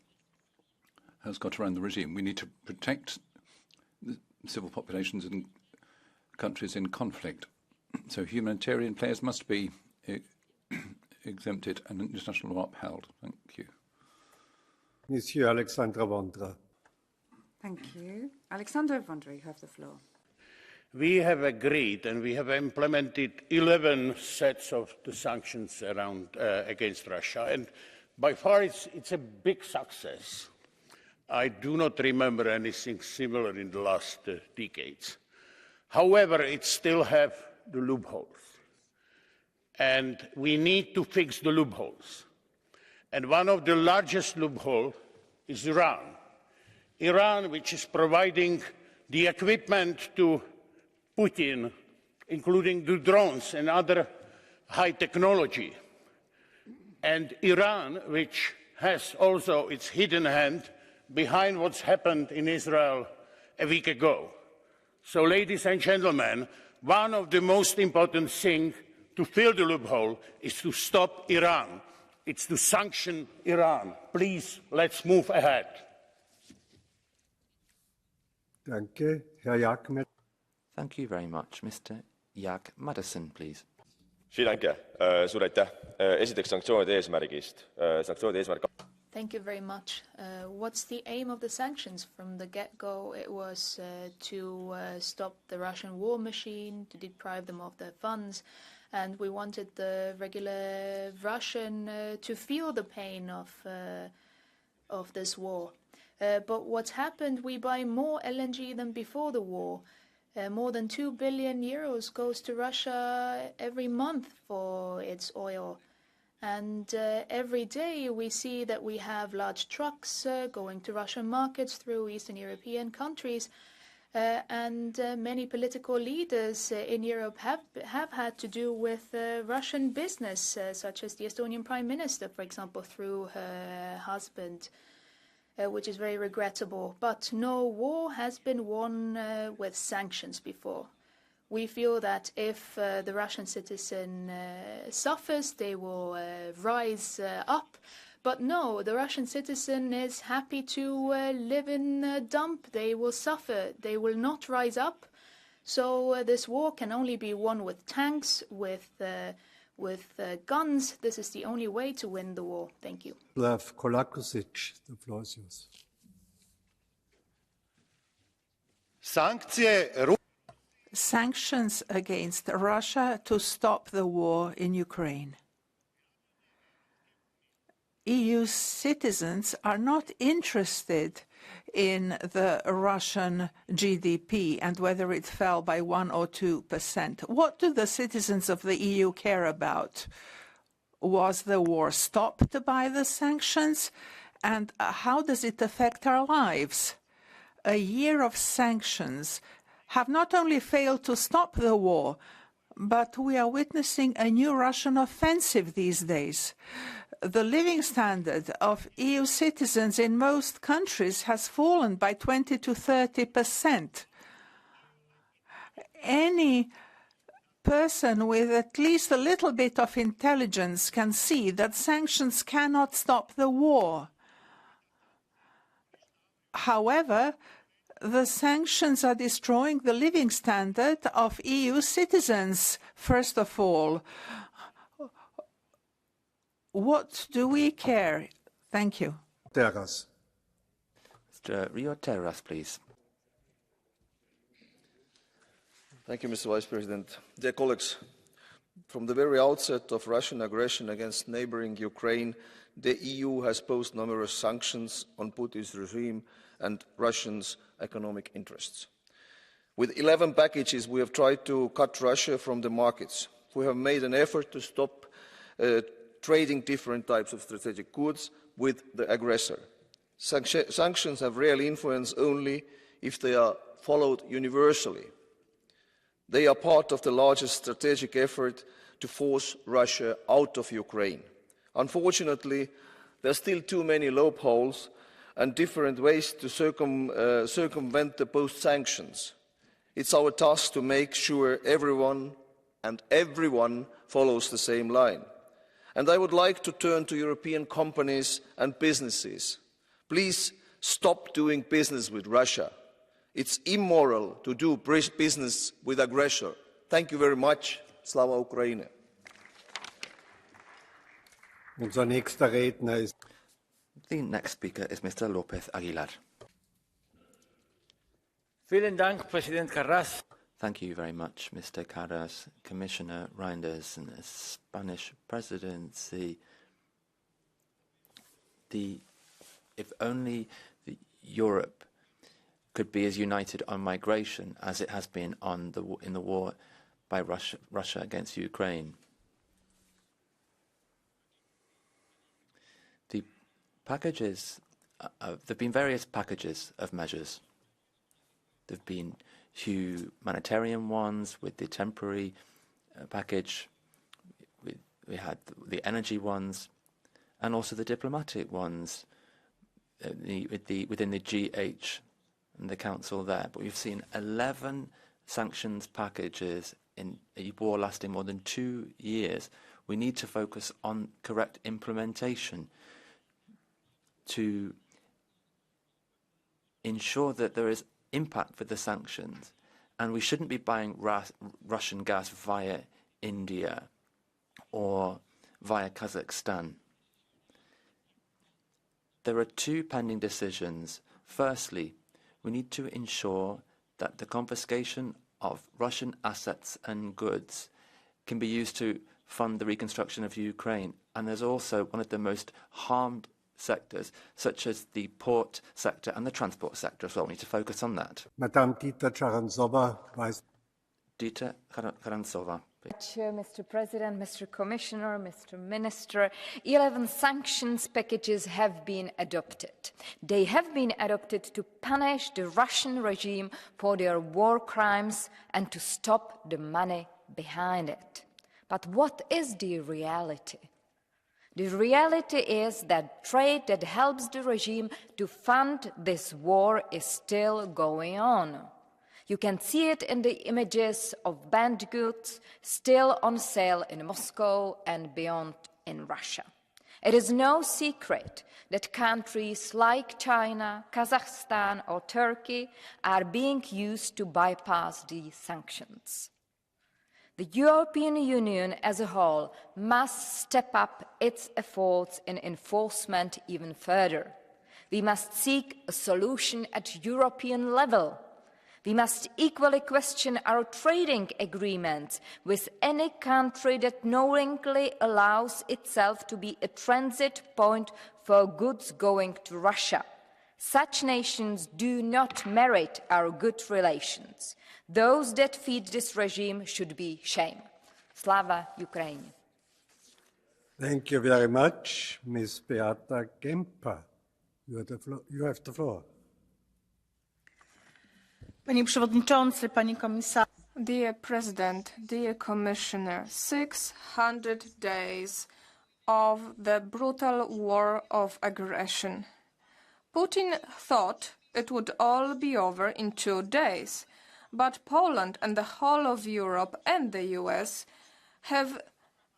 has got around the regime. We need to protect the civil populations in countries in conflict. So humanitarian players must be exempted and international law upheld. Thank you. Monsieur Alexandra Vondra. Thank you. Alexander Vondra, you have the floor. We have agreed and we have implemented 11 sets of the sanctions around, against Russia, and by far it's a big success. I do not remember anything similar in the last decades. However, it still has the loopholes, and we need to fix the loopholes. And one of the largest loopholes is Iran. Iran, which is providing the equipment to Putin, including the drones and other high technology. And Iran, which has also its hidden hand behind what's happened in Israel a week ago. So, ladies and gentlemen, one of the most important things to fill the loophole is to stop Iran. It's to sanction Iran. Please, let's move ahead. Danke. Herr Jagd. Thank you very much. Mr. Jaak Madison, please. Suur aitäh. Esiteks sanktsioonide eesmärgist. Sanktsioonide eesmärk. Thank you very much. What's the aim of the sanctions? From the get-go, it was to stop the Russian war machine, to deprive them of their funds, and we wanted the regular Russian to feel the pain of this war. But what's happened, we buy more LNG than before the war. More than 2 billion euros goes to Russia every month for its oil. And every day we see that we have large trucks going to Russian markets through Eastern European countries. And many political leaders in Europe have had to do with Russian business, such as the Estonian Prime Minister, for example, through her husband. Which is very regrettable. But no war has been won with sanctions before. We feel that if the Russian citizen suffers, they will rise up. But no, the Russian citizen is happy to live in a dump. They will suffer. They will not rise up. So this war can only be won with tanks, with guns. This is the only way to win the war. Thank you. Lev Kolakusic, the floor is yours. Sanctions against Russia to stop the war in Ukraine. EU citizens are not interested in the Russian GDP and whether it fell by 1 or 2%. What do the citizens of the EU care about? Was the war stopped by the sanctions? And how does it affect our lives? A year of sanctions have not only failed to stop the war, but we are witnessing a new Russian offensive these days. The living standard of EU citizens in most countries has fallen by 20 to 30%. Any person with at least a little bit of intelligence can see that sanctions cannot stop the war. However, the sanctions are destroying the living standard of EU citizens, first of all. What do we care? Thank you. Terras. Mr. Rio Terras, please. Thank you, Mr. Vice President. Dear colleagues, from the very outset of Russian aggression against neighboring Ukraine, the EU has posed numerous sanctions on Putin's regime and Russia's economic interests. With 11 packages, we have tried to cut Russia from the markets. We have made an effort to stop trading different types of strategic goods with the aggressor. Sanctions have real influence only if they are followed universally. They are part of the largest strategic effort to force Russia out of Ukraine. Unfortunately, there are still too many loopholes and different ways to circumvent the post-sanctions. It's our task to make sure everyone follows the same line. And I would like to turn to European companies and businesses. Please stop doing business with Russia. It's immoral to do business with aggressor. Thank you very much. Slava Ukraine. Unser nächster Redner ist The next speaker is Mr. López Aguilar. Vielen Dank, President Carras. Thank you very much, Mr. Carras, Commissioner Reinders, and the Spanish presidency. If only Europe could be as united on migration as it has been in the war by Russia against Ukraine. The packages, there have been various packages of measures. There have been humanitarian ones with the temporary package. We had the energy ones, and also the diplomatic ones within the GH and the Council there. But we've seen 11 sanctions packages in a war lasting more than 2 years. We need to focus on correct implementation to ensure that there is impact for the sanctions, and we shouldn't be buying Russian gas via India or via Kazakhstan. There are 2 pending decisions. Firstly, we need to ensure that the confiscation of Russian assets and goods can be used to fund the reconstruction of Ukraine. And there's also one of the most harmed sectors, such as the port sector and the transport sector as well. We need to focus on that. Madame Dita Charanzova, Vice. Dita Charanzova. Mr. President, Mr. Commissioner, Mr. Minister, 11 sanctions packages have been adopted. They have been adopted to punish the Russian regime for their war crimes and to stop the money behind it. But what is the reality? The reality is that trade that helps the regime to fund this war is still going on. You can see it in the images of banned goods still on sale in Moscow and beyond in Russia. It is no secret that countries like China, Kazakhstan or Turkey are being used to bypass these sanctions. The European Union as a whole must step up its efforts in enforcement even further. We must seek a solution at European level. We must equally question our trading agreements with any country that knowingly allows itself to be a transit point for goods going to Russia. Such nations do not merit our good relations. Those that feed this regime should be shamed. Slava Ukraine. Thank you very much. Ms. Beata Gempa, you have the floor. Panie Przewodniczący, Panie Komisarzu. Dear President, dear Commissioner, 600 days of the brutal war of aggression. Putin thought it would all be over in 2 days, but Poland and the whole of Europe and the US have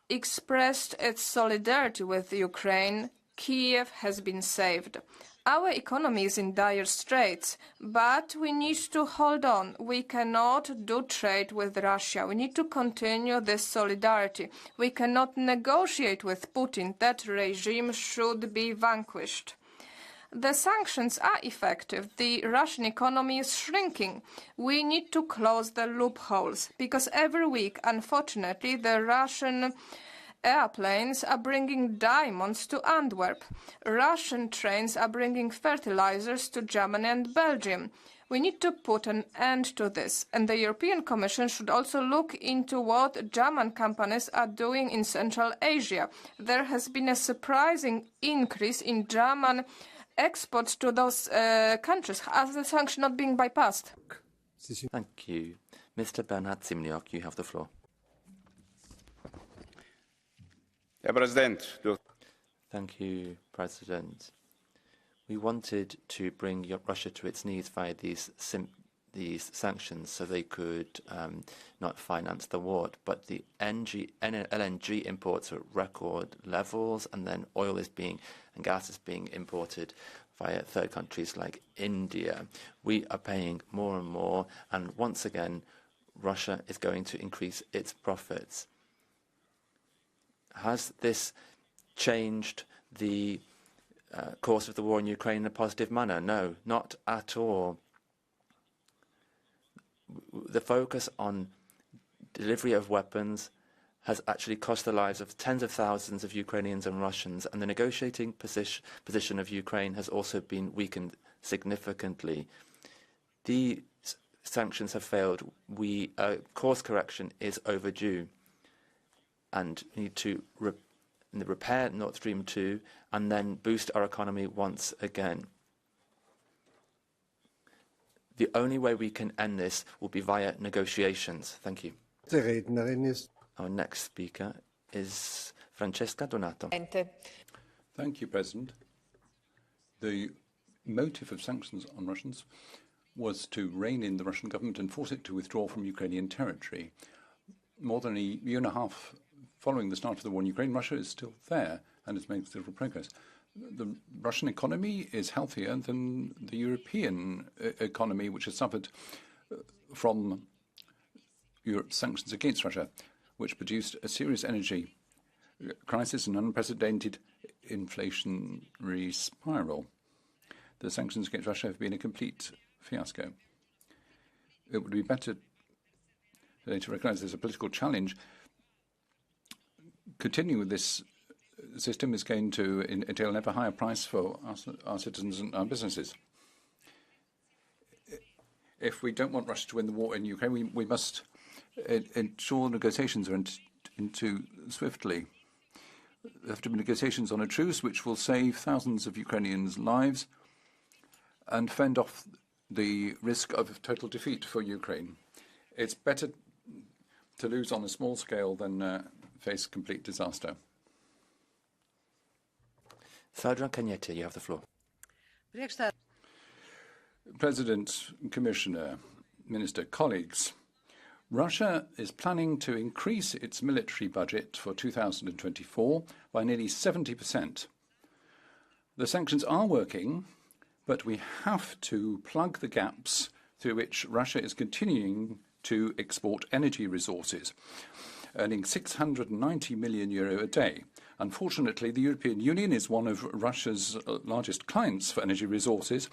expressed its solidarity with Ukraine. Kiev has been saved. Our economy is in dire straits, but we need to hold on. We cannot do trade with Russia. We need to continue this solidarity. We cannot negotiate with Putin. That regime should be vanquished. The sanctions are effective. The Russian economy is shrinking. We need to close the loopholes, because every week, unfortunately, the Russian airplanes are bringing diamonds to Antwerp. Russian trains are bringing fertilizers to Germany and Belgium. We need to put an end to this, and the European Commission should also look into what German companies are doing in Central Asia. There has been a surprising increase in German exports to those countries. Are the sanctions not being bypassed? Thank you. Mr. Bernhard Zimniok, you have the floor. Thank you, President. We wanted to bring Russia to its knees via these sanctions so they could not finance the war. But the LNG imports are at record levels, and then oil is being and gas is being imported via third countries like India. We are paying more and more, and once again, Russia is going to increase its profits. Has this changed the course of the war in Ukraine in a positive manner? No, not at all. The focus on delivery of weapons has actually cost the lives of tens of thousands of Ukrainians and Russians, and the negotiating position of Ukraine has also been weakened significantly. These sanctions have failed. Course correction is overdue, and we need to repair Nord Stream 2 and then boost our economy once again. The only way we can end this will be via negotiations. Thank you. Our next speaker is Francesca Donato. Thank you, President. The motive of sanctions on Russians was to rein in the Russian government and force it to withdraw from Ukrainian territory. More than a year and a half following the start of the war in Ukraine, Russia is still there and has made considerable progress. The Russian economy is healthier than the European economy, which has suffered from Europe's sanctions against Russia, which produced a serious energy crisis and unprecedented inflationary spiral. The sanctions against Russia have been a complete fiasco. It would be better today to recognise there's a political challenge. Continuing with this system is going to entail an ever higher price for our citizens and our businesses. If we don't want Russia to win the war in Ukraine, we must ensure negotiations are into swiftly. There have to be negotiations on a truce which will save thousands of Ukrainians' lives and fend off the risk of total defeat for Ukraine. It's better to lose on a small scale than face complete disaster. Sandra Cagnette, you have the floor. President, Commissioner, Minister, colleagues, Russia is planning to increase its military budget for 2024 by nearly 70%. The sanctions are working, but we have to plug the gaps through which Russia is continuing to export energy resources, earning €690 million a day. Unfortunately, the European Union is one of Russia's largest clients for energy resources,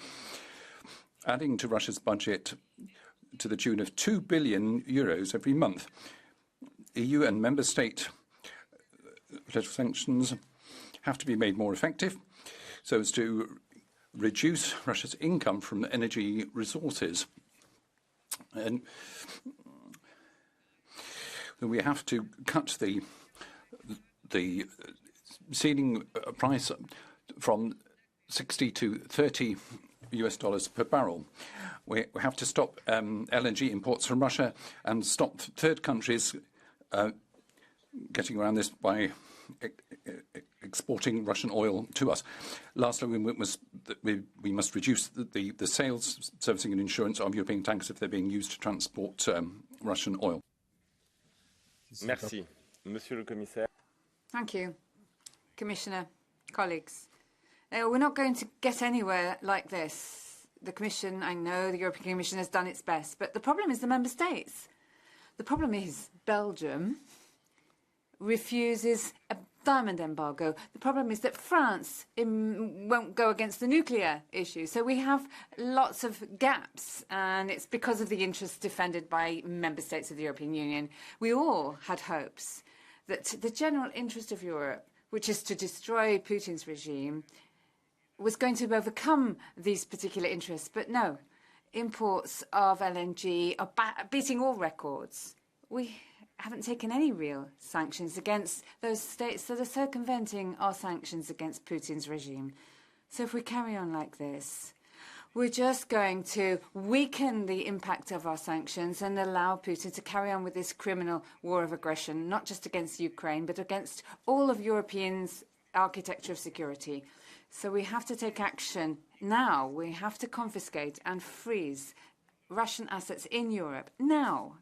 adding to Russia's budget to the tune of €2 billion every month. EU and member state political sanctions have to be made more effective so as to reduce Russia's income from energy resources. And we have to cut the ceiling price from $60 to $30 per barrel. We have to stop LNG imports from Russia and stop third countries getting around this by exporting Russian oil to us. Lastly, we must reduce the sales, servicing and insurance of European tankers if they're being used to transport Russian oil. Merci. Monsieur le Commissaire. Thank you, Commissioner, colleagues. We're not going to get anywhere like this. The Commission, I know the European Commission has done its best, but the problem is the Member States. The problem is Belgium refuses a diamond embargo. The problem is that France won't go against the nuclear issue. So we have lots of gaps, and it's because of the interests defended by Member States of the European Union. We all had hopes that the general interest of Europe, which is to destroy Putin's regime, was going to overcome these particular interests. But no, imports of LNG are beating all records. We haven't taken any real sanctions against those states that are circumventing our sanctions against Putin's regime. So if we carry on like this, we're just going to weaken the impact of our sanctions and allow Putin to carry on with this criminal war of aggression, not just against Ukraine, but against all of Europeans' architecture of security. So we have to take action now. We have to confiscate and freeze Russian assets in Europe now.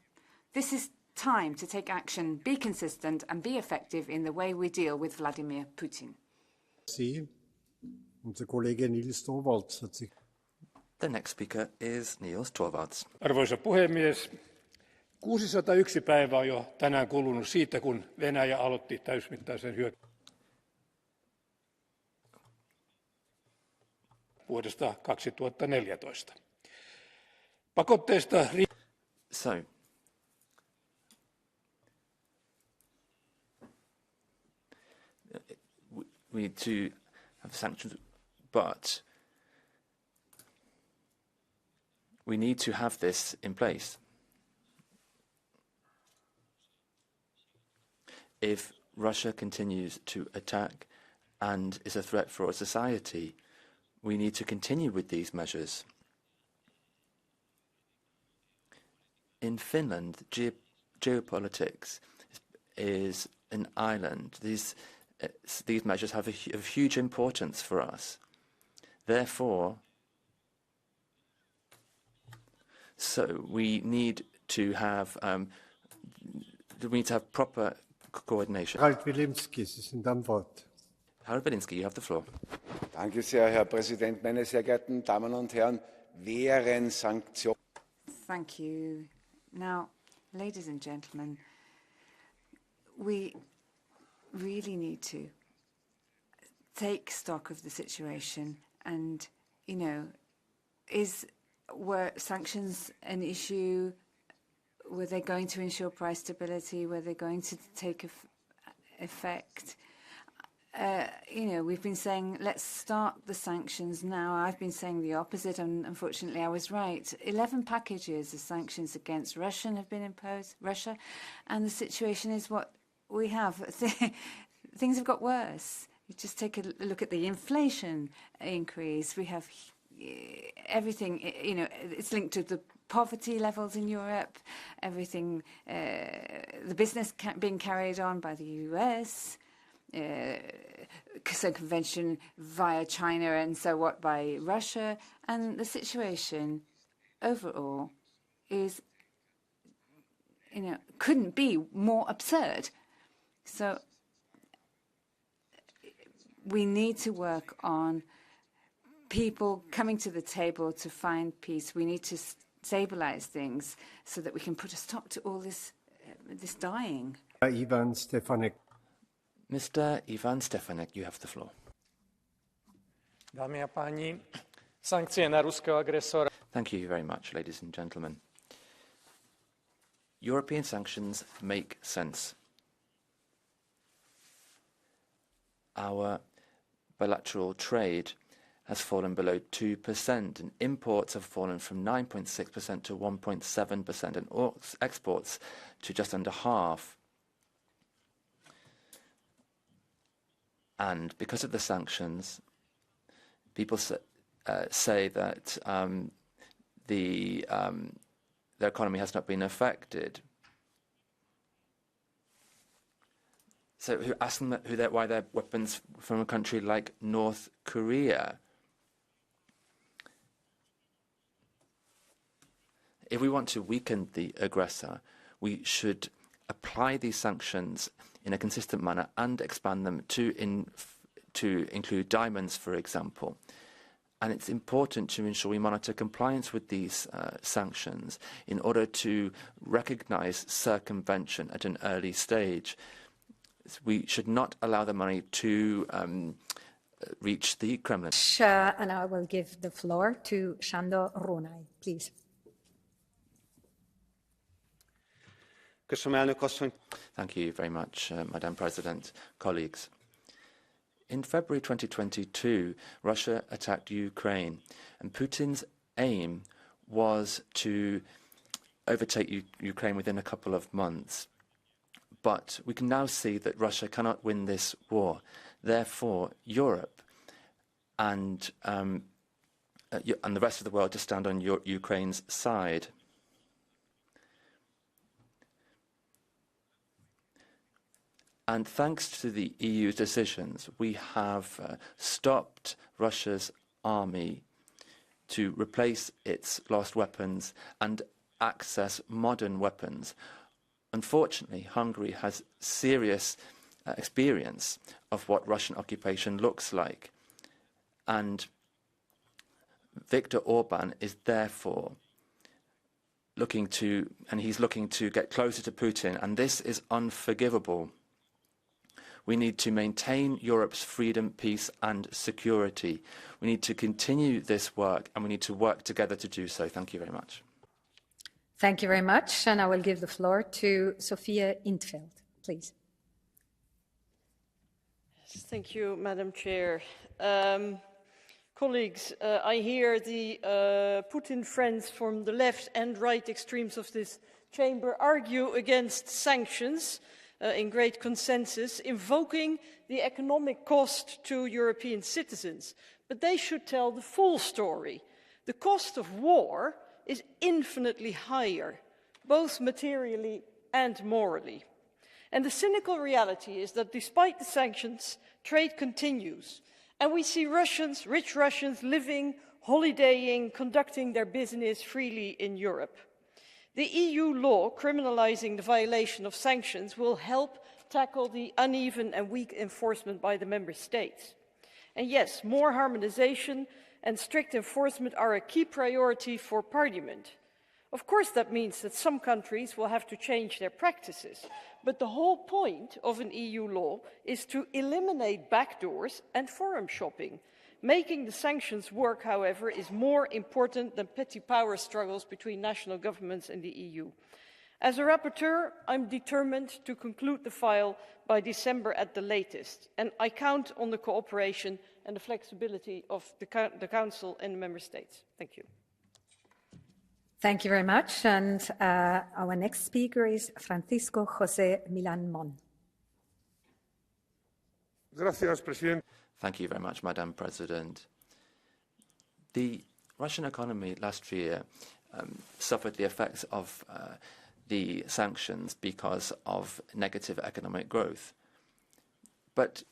This is time to take action, be consistent and be effective in the way we deal with Vladimir Putin. The next speaker is Niels Torvalds. Arvoisa puhemies, 601 päivää on jo tänään kulunut siitä, kun Venäjä aloitti täysmittaisen hyökkäyksen vuodesta 2014. Pakotteista So, we need to have sanctions, but we need to have this in place. If Russia continues to attack and is a threat for our society, we need to continue with these measures. In Finland, geopolitics is an island. These measures have of huge importance for us. Therefore, we need to have proper coordination. Harald Wilimski, Sie sind am Wort. Harald Wilimski, you have the floor. Danke sehr, Herr Präsident. Meine sehr geehrten Damen und Herren, wären Sanktionen. Thank you. Now, ladies and gentlemen, we really need to take stock of the situation and, were sanctions an issue? Were they going to ensure price stability? Were they going to take effect? We've been saying, let's start the sanctions now. I've been saying the opposite, and unfortunately I was right. 11 packages of sanctions against Russia have been imposed, and the situation is what we have. Things have got worse. You just take a look at the inflation increase. We have everything, it's linked to the poverty levels in Europe, everything, the business being carried on by the US, circumvention via China and so what by Russia, and the situation overall is, couldn't be more absurd. So we need to work on people coming to the table to find peace. We need to stabilize things so that we can put a stop to all this dying. Ivan Stefanek. Mr. Ivan Stefanek, you have the floor. Dámy a páni, sankcie na ruského agresora. Thank you very much, ladies and gentlemen. European sanctions make sense. Our bilateral trade has fallen below 2%, and imports have fallen from 9.6% to 1.7%, and exports to just under half. And because of the sanctions, people say that their economy has not been affected. So ask them why they're weapons from a country like North Korea. If we want to weaken the aggressor, we should apply these sanctions in a consistent manner and expand them to include diamonds, for example. And it's important to ensure we monitor compliance with these sanctions in order to recognize circumvention at an early stage. We should not allow the money to reach the Kremlin. And I will give the floor to Sándor Rónai, please. Thank you very much, Madam President, colleagues. In February 2022, Russia attacked Ukraine, and Putin's aim was to overtake Ukraine within a couple of months. But we can now see that Russia cannot win this war. Therefore, Europe and the rest of the world to stand on Ukraine's side. And thanks to the EU's decisions, we have stopped Russia's army to replace its lost weapons and access modern weapons. Unfortunately, Hungary has serious experience of what Russian occupation looks like. And Viktor Orban is therefore looking to get closer to Putin, and this is unforgivable. We need to maintain Europe's freedom, peace and security. We need to continue this work, and we need to work together to do so. Thank you very much. Thank you very much. And I will give the floor to Sophia in 't Veld, please. Thank you, Madam Chair. Colleagues, I hear the Putin friends from the left and right extremes of this chamber argue against sanctions in great consensus, invoking the economic cost to European citizens. But they should tell the full story. The cost of war is infinitely higher, both materially and morally. And the cynical reality is that despite the sanctions, trade continues. And we see Russians, rich Russians, living, holidaying, conducting their business freely in Europe. The EU law criminalizing the violation of sanctions will help tackle the uneven and weak enforcement by the member states. And yes, more harmonization and strict enforcement are a key priority for Parliament. Of course, that means that some countries will have to change their practices, but the whole point of an EU law is to eliminate backdoors and forum shopping. Making the sanctions work, however, is more important than petty power struggles between national governments and the EU. As a rapporteur, I'm determined to conclude the file by December at the latest, and I count on the cooperation and the flexibility of the Council and the Member States. Thank you. Thank you very much. And our next speaker is Francisco José Milán Mon. Gracias, Presidente. Thank you very much, Madam President. The Russian economy last year suffered the effects of the sanctions because of negative economic growth. But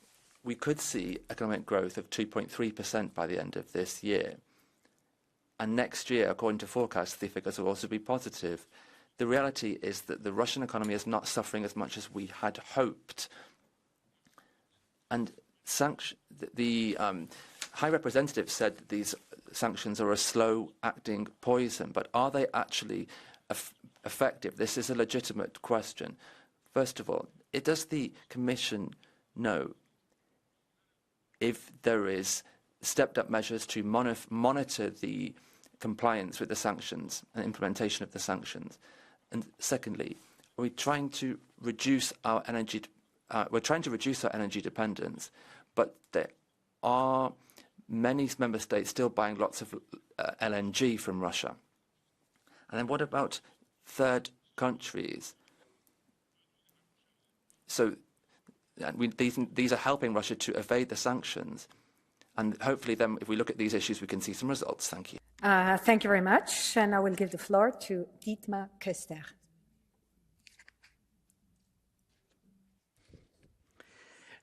we could see economic growth of 2.3% by the end of this year. And next year, according to forecasts, the figures will also be positive. The reality is that the Russian economy is not suffering as much as we had hoped. And the High Representative said that these sanctions are a slow-acting poison, but are they actually effective? This is a legitimate question. First of all, does the Commission know if there is stepped-up measures to monitor the compliance with the sanctions and implementation of the sanctions? And secondly, are we trying to reduce our energy? We're trying to reduce our energy dependence, but there are many member states still buying lots of LNG from Russia. And then what about third countries? So these are helping Russia to evade the sanctions. And hopefully then, if we look at these issues, we can see some results. Thank you. Thank you very much. And I will give the floor to Dietmar Köster.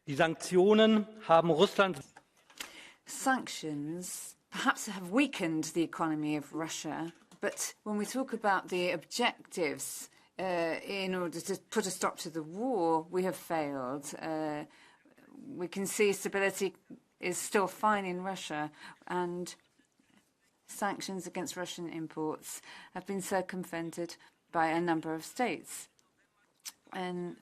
Die Sanktionen haben Russland. Sanctions perhaps have weakened the economy of Russia, but when we talk about the objectives in order to put a stop to the war, we have failed. We can see stability is still fine in Russia, and sanctions against Russian imports have been circumvented by a number of states. And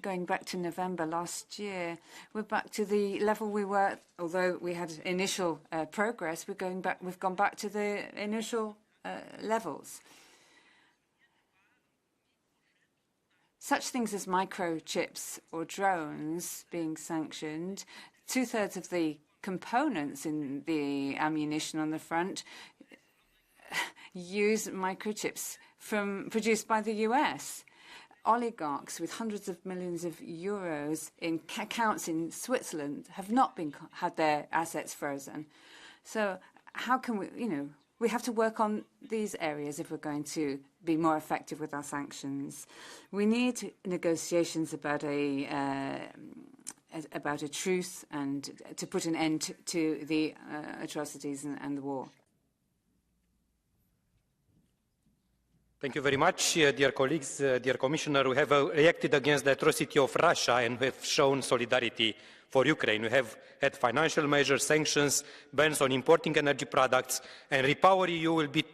going back to November last year, we're back to the level we were, although we had initial progress, we've gone back to the initial levels. Such things as microchips or drones being sanctioned, 2/3 of the components in the ammunition on the front use microchips produced by the US. Oligarchs with hundreds of millions of euros in accounts in Switzerland have not had their assets frozen. So how can we, we have to work on these areas if we're going to be more effective with our sanctions. We need negotiations about a truce and to put an end to the atrocities and the war. Thank you very much, dear colleagues, dear Commissioner. We have reacted against the atrocity of Russia and we have shown solidarity for Ukraine. We have had financial measures, sanctions, bans on importing energy products, and REPowerEU will be,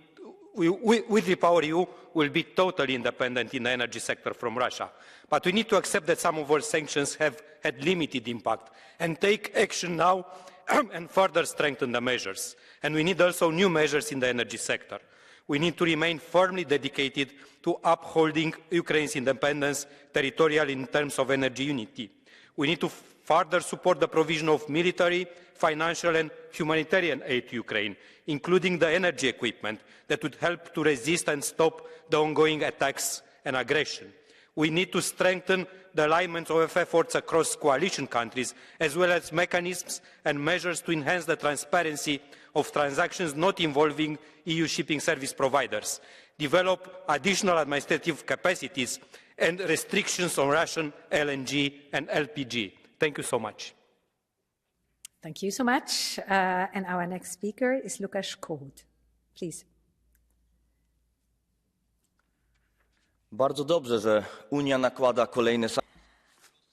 with REPowerEU will be totally independent in the energy sector from Russia. But we need to accept that some of our sanctions have had limited impact and take action now and further strengthen the measures. And we need also new measures in the energy sector. We need to remain firmly dedicated to upholding Ukraine's independence territorially in terms of energy unity. We need to further support the provision of military, financial and humanitarian aid to Ukraine, including the energy equipment that would help to resist and stop the ongoing attacks and aggression. We need to strengthen the alignment of efforts across coalition countries, as well as mechanisms and measures to enhance the transparency of transactions not involving EU shipping service providers, develop additional administrative capacities and restrictions on Russian LNG and LPG. Thank you so much. Thank you so much. And our next speaker is Lukasz Kohut. Please. Bardzo dobrze, że Unia nakłada kolejne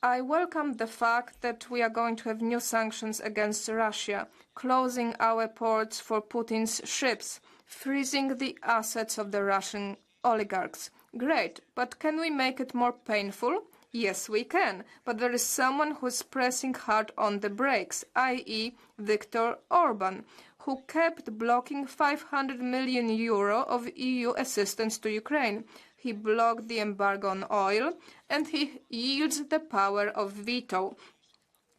I welcome the fact that we are going to have new sanctions against Russia, closing our ports for Putin's ships, freezing the assets of the Russian oligarchs. Great, but can we make it more painful? Yes, we can, but there is someone who's pressing hard on the brakes, i.e. Viktor Orban, who kept blocking €500 million of EU assistance to Ukraine. He blocked the embargo on oil, and he yields the power of veto.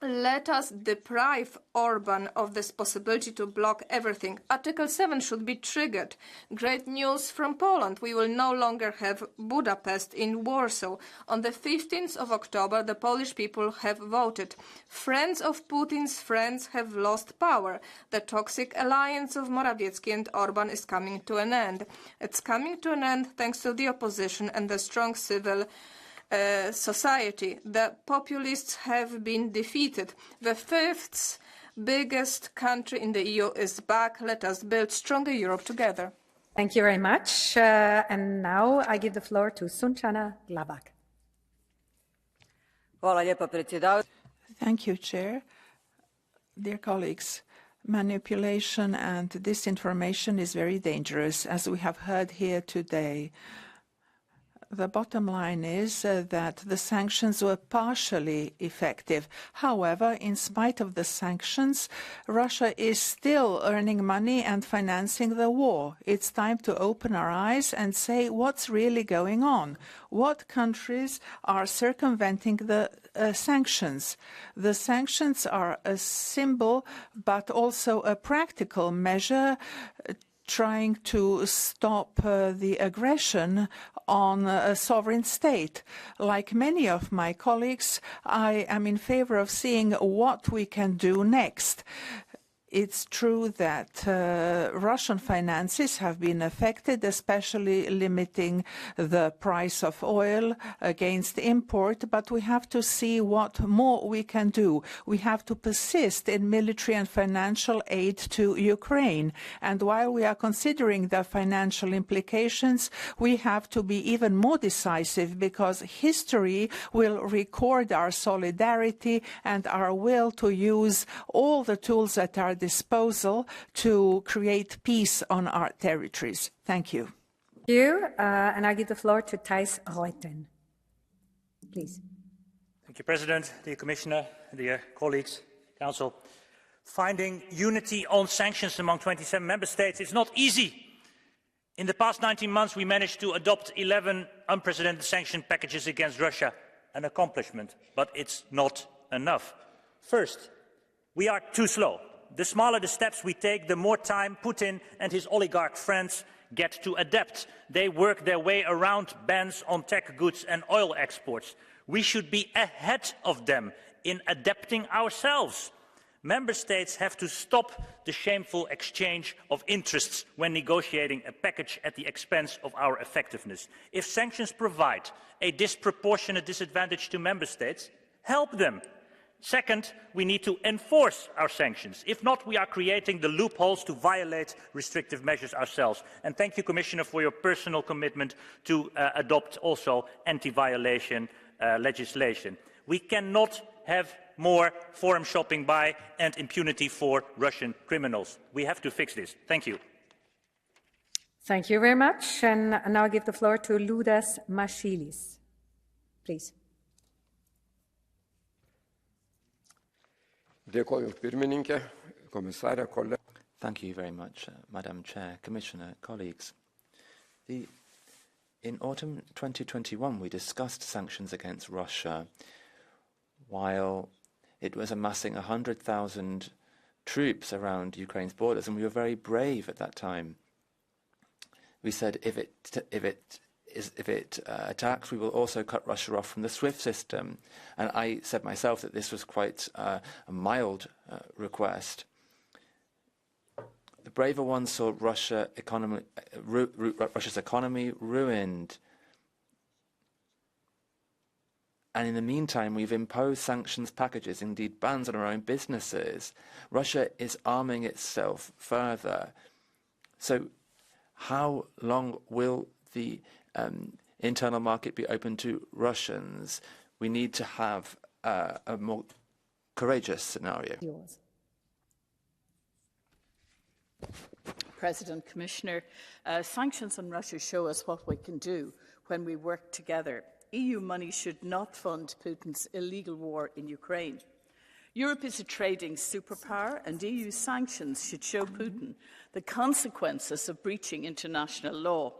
Let us deprive Orban of this possibility to block everything. Article 7 should be triggered. Great news from Poland. We will no longer have Budapest in Warsaw. On the 15th of October, the Polish people have voted. Friends of Putin's friends have lost power. The toxic alliance of Morawiecki and Orban is coming to an end. It's coming to an end thanks to the opposition and the strong civil society. The populists have been defeated. The fifth biggest country in the EU is back. Let us build stronger Europe together. Thank you very much. And now I give the floor to Sunčana Glavak. Thank you, Chair. Dear colleagues, manipulation and disinformation is very dangerous, as we have heard here today. The bottom line is that the sanctions were partially effective. However, in spite of the sanctions, Russia is still earning money and financing the war. It's time to open our eyes and say what's really going on. What countries are circumventing the sanctions? The sanctions are a symbol, but also a practical measure trying to stop the aggression on a sovereign state. Like many of my colleagues, I am in favor of seeing what we can do next. It's true that Russian finances have been affected, especially limiting the price of oil against import, but we have to see what more we can do. We have to persist in military and financial aid to Ukraine. And while we are considering the financial implications, we have to be even more decisive, because history will record our solidarity and our will to use all the tools at our disposal to create peace on our territories. Thank you. Thank you. And I give the floor to Thijs Reuten. Please. Thank you, President, dear Commissioner, dear colleagues, Council. Finding unity on sanctions among 27 member states is not easy. In the past 19 months, we managed to adopt 11 unprecedented sanction packages against Russia, an accomplishment, but it's not enough. First, we are too slow. The smaller the steps we take, the more time Putin and his oligarch friends get to adapt. They work their way around bans on tech goods and oil exports. We should be ahead of them in adapting ourselves. Member States have to stop the shameful exchange of interests when negotiating a package at the expense of our effectiveness. If sanctions provide a disproportionate disadvantage to Member States, help them. Second, we need to enforce our sanctions. If not, we are creating the loopholes to violate restrictive measures ourselves. And thank you, Commissioner, for your personal commitment to adopt also anti-violation legislation. We cannot have more forum shopping by and impunity for Russian criminals. We have to fix this. Thank you. Thank you very much. And now I give the floor to Ludas Mashilis. Please. Thank you very much, Madam Chair, Commissioner, colleagues. In autumn 2021, we discussed sanctions against Russia while it was amassing 100,000 troops around Ukraine's borders, and we were very brave at that time. We said if it attacks, we will also cut Russia off from the SWIFT system. And I said myself that this was quite a mild request. The braver ones saw Russia's economy ruined. And in the meantime, we've imposed sanctions packages, indeed bans on our own businesses. Russia is arming itself further. So how long will the internal market be open to Russians? We need to have a more courageous scenario. Yours. President, Commissioner, sanctions on Russia show us what we can do when we work together. EU money should not fund Putin's illegal war in Ukraine. Europe is a trading superpower, and EU sanctions should show Putin the consequences of breaching international law.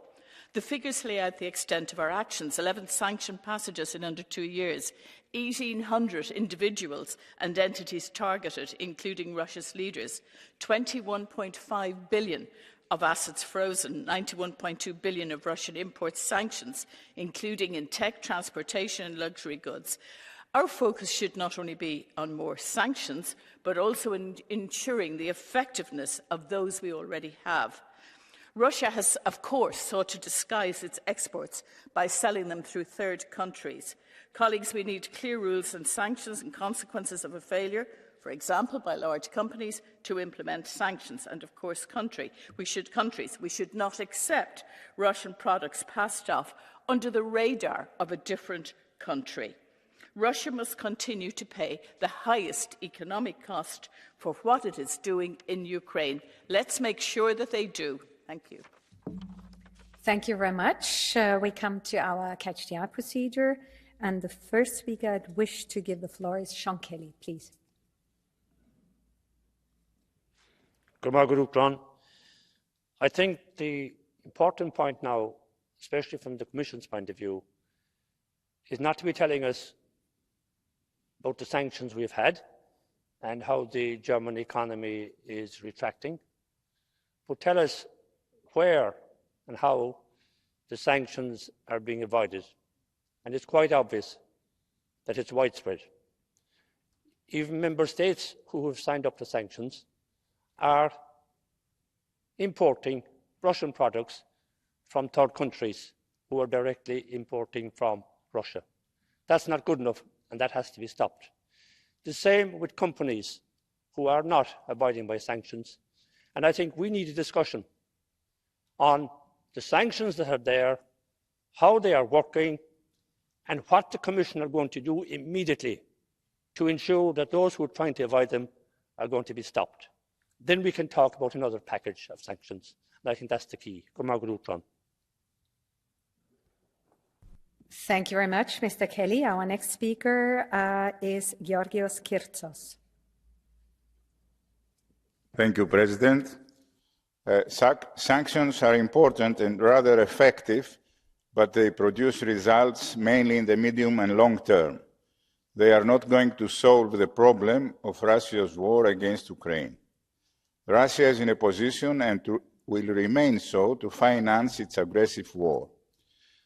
The figures lay out the extent of our actions: 11 sanction passages in under 2 years, 1,800 individuals and entities targeted, including Russia's leaders, 21.5 billion of assets frozen, 91.2 billion of Russian imports sanctions, including in tech, transportation and luxury goods. Our focus should not only be on more sanctions, but also in ensuring the effectiveness of those we already have. Russia has, of course, sought to disguise its exports by selling them through third countries. Colleagues, we need clear rules and sanctions and consequences of a failure, for example, by large companies, to implement sanctions. And, of course, we should not accept Russian products passed off under the radar of a different country. Russia must continue to pay the highest economic cost for what it is doing in Ukraine. Let's make sure that they do. Thank you. Thank you very much. We come to our Catch the Eye procedure, and the first speaker I'd wish to give the floor is Sean Kelly, please. I think the important point now, especially from the Commission's point of view, is not to be telling us about the sanctions we've had and how the German economy is retracting, but tell us where and how the sanctions are being avoided. And it's quite obvious that it's widespread. Even member states who have signed up to sanctions are importing Russian products from third countries who are directly importing from Russia. That's not good enough, and that has to be stopped. The same with companies who are not abiding by sanctions. And I think we need a discussion on the sanctions that are there, how they are working, and what the Commission are going to do immediately to ensure that those who are trying to avoid them are going to be stopped. Then we can talk about another package of sanctions. And I think that's the key. Thank you very much, Mr. Kelly. Our next speaker is Georgios Kyrtsos. Thank you, President. Sanctions are important and rather effective, but they produce results mainly in the medium and long term. They are not going to solve the problem of Russia's war against Ukraine. Russia is in a position and will remain so to finance its aggressive war.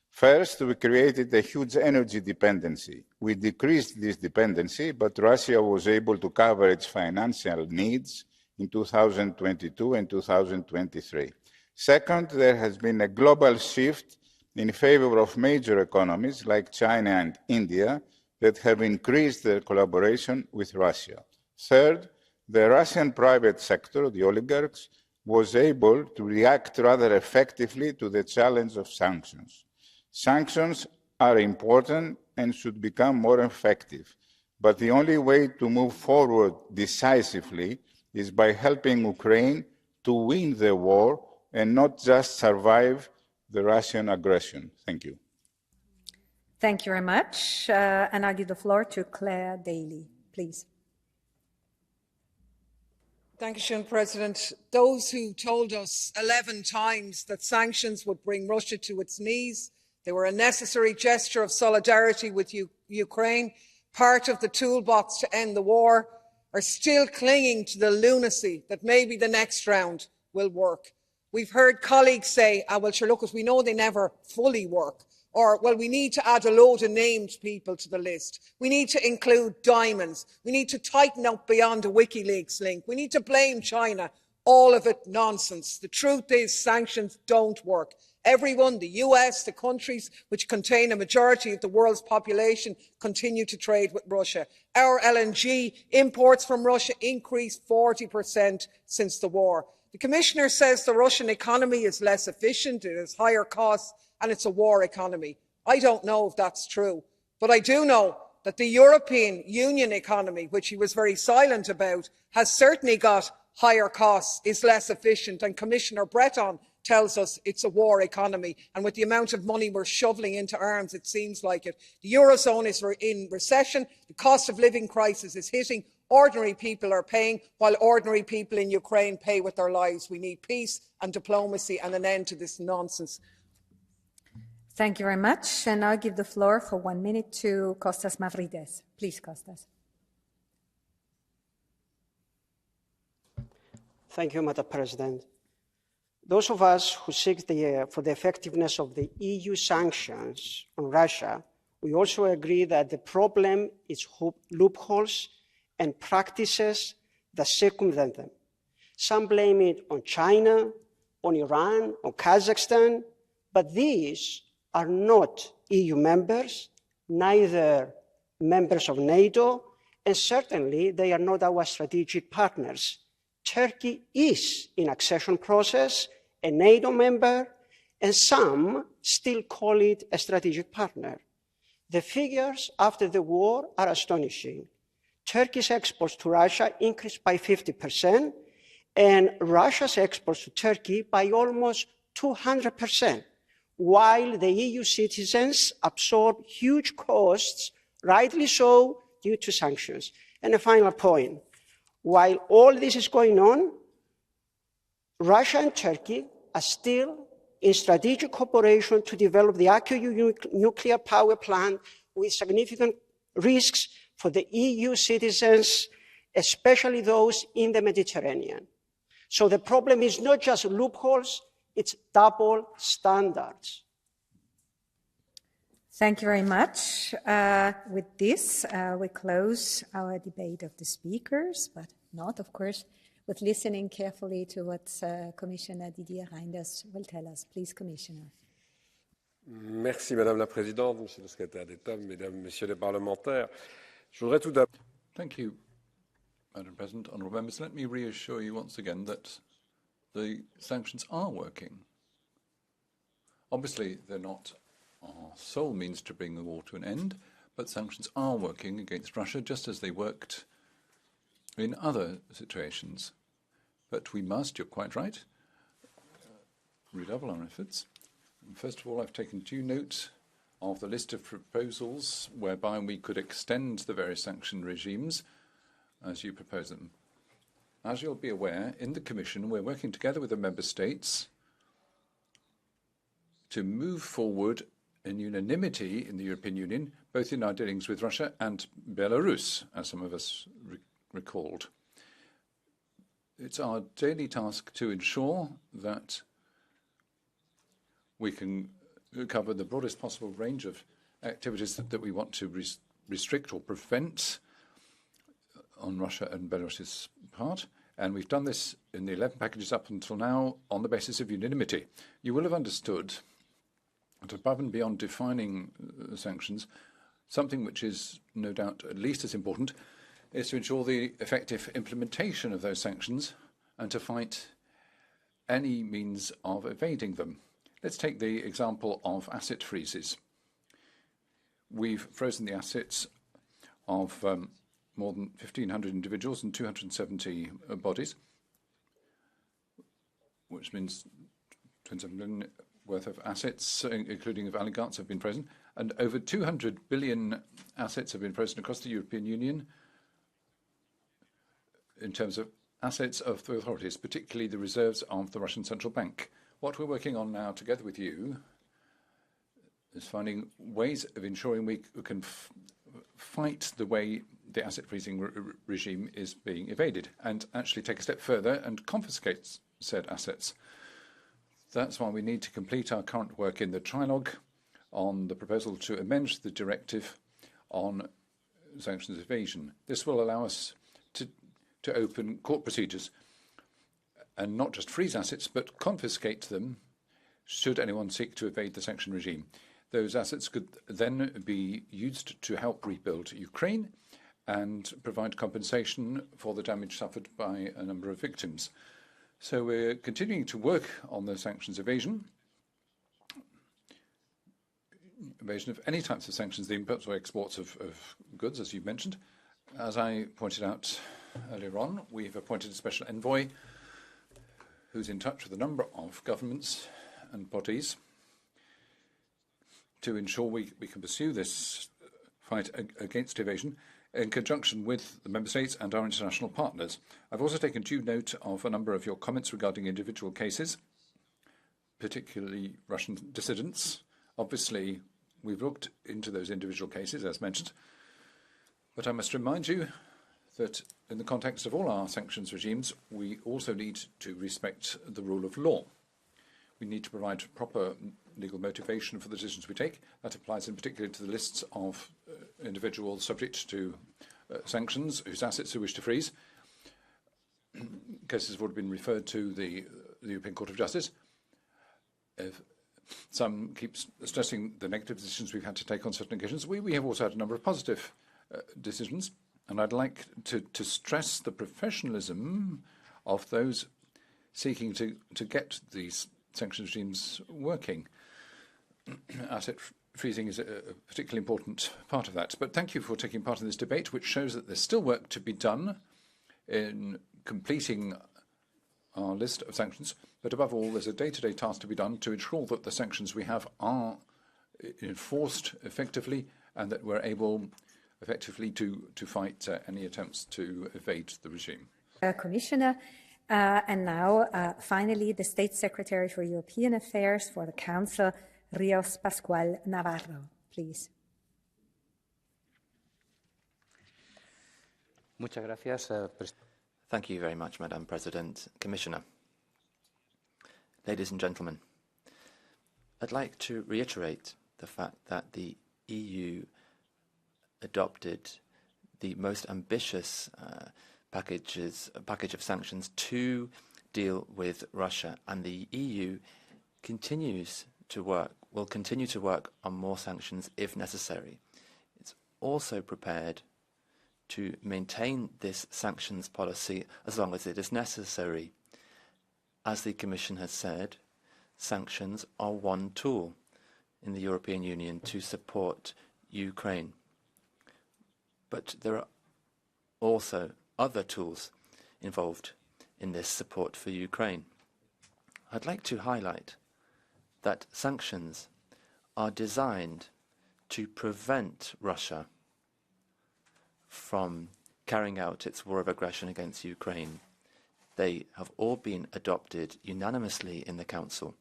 First, we created a huge energy dependency. We decreased this dependency, but Russia was able to cover its financial needs in 2022 and 2023. Second, there has been a global shift in favor of major economies like China and India that have increased their collaboration with Russia. Third, the Russian private sector, the oligarchs, was able to react rather effectively to the challenge of sanctions. Sanctions are important and should become more effective, but the only way to move forward decisively is by helping Ukraine to win the war and not just survive the Russian aggression. Thank you. Thank you very much. And I give the floor to Claire Daly, please. Thank you, President. Those who told us 11 times that sanctions would bring Russia to its knees, they were a necessary gesture of solidarity with Ukraine, part of the toolbox to end the war, are still clinging to the lunacy that maybe the next round will work. We've heard colleagues say, well, sure, look, we know they never fully work. Or, well, we need to add a load of named people to the list. We need to include diamonds. We need to tighten up beyond a WikiLeaks link. We need to blame China. All of it nonsense. The truth is sanctions don't work. Everyone, the US, the countries which contain a majority of the world's population, continue to trade with Russia. Our LNG imports from Russia increased 40% since the war. The Commissioner says the Russian economy is less efficient, it has higher costs, and it's a war economy. I don't know if that's true, but I do know that the European Union economy, which he was very silent about, has certainly got higher costs, is less efficient, and Commissioner Breton tells us it's a war economy, and with the amount of money we're shoveling into arms, it seems like it. The Eurozone is in recession, the cost of living crisis is hitting, ordinary people are paying, while ordinary people in Ukraine pay with their lives. We need peace and diplomacy and an end to this nonsense. Thank you very much. And I'll give the floor for 1 minute to Kostas Mavridis. Please, Kostas. Thank you, Madam President. Those of us who seek for the effectiveness of the EU sanctions on Russia, we also agree that the problem is loopholes and practices that circumvent them. Some blame it on China, on Iran, on Kazakhstan, but these are not EU members, neither members of NATO, and certainly they are not our strategic partners. Turkey is in accession process, a NATO member, and some still call it a strategic partner. The figures after the war are astonishing. Turkey's exports to Russia increased by 50%, and Russia's exports to Turkey by almost 200%, while the EU citizens absorb huge costs, rightly so, due to sanctions. And a final point. While all this is going on, Russia and Turkey are still in strategic cooperation to develop the Akkuyu nuclear power plant with significant risks for the EU citizens, especially those in the Mediterranean. So the problem is not just loopholes, it's double standards. Thank you very much. With this, we close our debate of the speakers, but not, of course, with listening carefully to what Commissioner Didier Reynders will tell us. Please, Commissioner. Merci, Madame la Présidente, Monsieur le Secrétaire d'État, Mesdames, Messieurs les parlementaires. Je voudrais tout d'abord. Thank you, Madam President, honourable members. Let me reassure you once again that the sanctions are working. Obviously, they're not our sole means to bring the war to an end, but sanctions are working against Russia just as they worked in other situations. But we must, you're quite right, redouble our efforts. First of all, I've taken due note of the list of proposals whereby we could extend the various sanction regimes as you propose them. As you'll be aware, in the Commission, we're working together with the Member States to move forward in unanimity in the European Union, both in our dealings with Russia and Belarus, as some of us recalled. It's our daily task to ensure that we can cover the broadest possible range of activities that we want to restrict or prevent on Russia and Belarus's part. And we've done this in the 11 packages up until now on the basis of unanimity. You will have understood that above and beyond defining sanctions, something which is no doubt at least as important is to ensure the effective implementation of those sanctions and to fight any means of evading them. Let's take the example of asset freezes. We've frozen the assets of more than 1,500 individuals and 270 bodies, which means 27 billion worth of assets, including of oligarchs, have been frozen, and over 200 billion assets have been frozen across the European Union in terms of assets of the authorities, particularly the reserves of the Russian Central Bank. What we're working on now together with you is finding ways of ensuring we can fight the way the asset freezing regime is being evaded and actually take a step further and confiscate said assets. That's why we need to complete our current work in the trilogue on the proposal to amend the directive on sanctions evasion. This will allow us to open court procedures and not just freeze assets, but confiscate them should anyone seek to evade the sanction regime. Those assets could then be used to help rebuild Ukraine and provide compensation for the damage suffered by a number of victims. So we're continuing to work on the sanctions evasion of any types of sanctions, the imports or exports of goods, as you mentioned. As I pointed out earlier on, we've appointed a special envoy who's in touch with a number of governments and bodies to ensure we can pursue this fight against evasion in conjunction with the Member States and our international partners. I've also taken due note of a number of your comments regarding individual cases, particularly Russian dissidents. Obviously, we've looked into those individual cases, as mentioned, but I must remind you that in the context of all our sanctions regimes, we also need to respect the rule of law. We need to provide proper legal motivation for the decisions we take. That applies in particular to the lists of individuals subject to sanctions whose assets we wish to freeze. Cases have already been referred to the European Court of Justice. Some keep stressing the negative decisions we've had to take on certain occasions. We have also had a number of positive decisions, and I'd like to stress the professionalism of those seeking to get these sanctions regimes working. Asset freezing is a particularly important part of that. But thank you for taking part in this debate, which shows that there's still work to be done in completing our list of sanctions. But above all, there's a day-to-day task to be done to ensure that the sanctions we have are enforced effectively and that we're able effectively to fight any attempts to evade the regime. Commissioner, and now finally the State Secretary for European Affairs for the Council, Rios Pascual Navarro, please. Thank you very much, Madam President. Commissioner, ladies and gentlemen, I'd like to reiterate the fact that the EU adopted the most ambitious package of sanctions to deal with Russia, and the EU will continue to work on more sanctions if necessary. It's also prepared to maintain this sanctions policy as long as it is necessary. As the Commission has said, sanctions are one tool in the European Union to support Ukraine. But there are also other tools involved in this support for Ukraine. I'd like to highlight that sanctions are designed to prevent Russia from carrying out its war of aggression against Ukraine. They have all been adopted unanimously in the Council.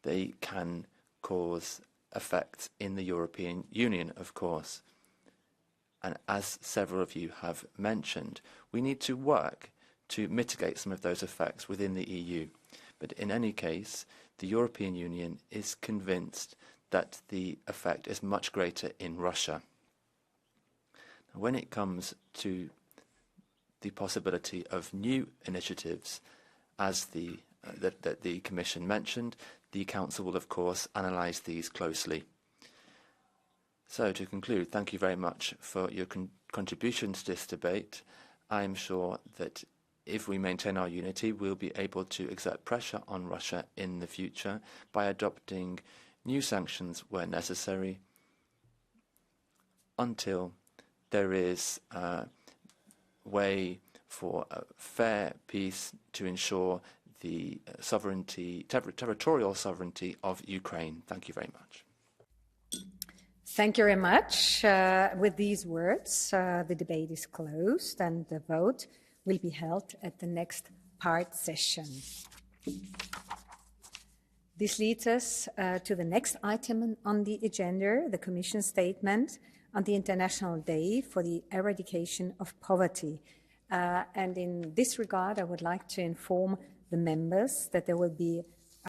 They can cause effects in the European Union, of course. And as several of you have mentioned, we need to work to mitigate some of those effects within the EU. But in any case, the European Union is convinced that the effect is much greater in Russia. Now, when it comes to the possibility of new initiatives, as that the Commission mentioned, the Council will, of course, analyse these closely. So, to conclude, thank you very much for your contributions to this debate. I am sure that if we maintain our unity, we'll be able to exert pressure on Russia in the future by adopting new sanctions where necessary until there is a way for a fair peace to ensure the territorial sovereignty of Ukraine. Thank you very much. Thank you very much. With these words, the debate is closed and the vote will be held at the next part session. This leads us to the next item on the agenda, the Commission statement on the International Day for the Eradication of Poverty. And in this regard, I would like to inform the members that there will be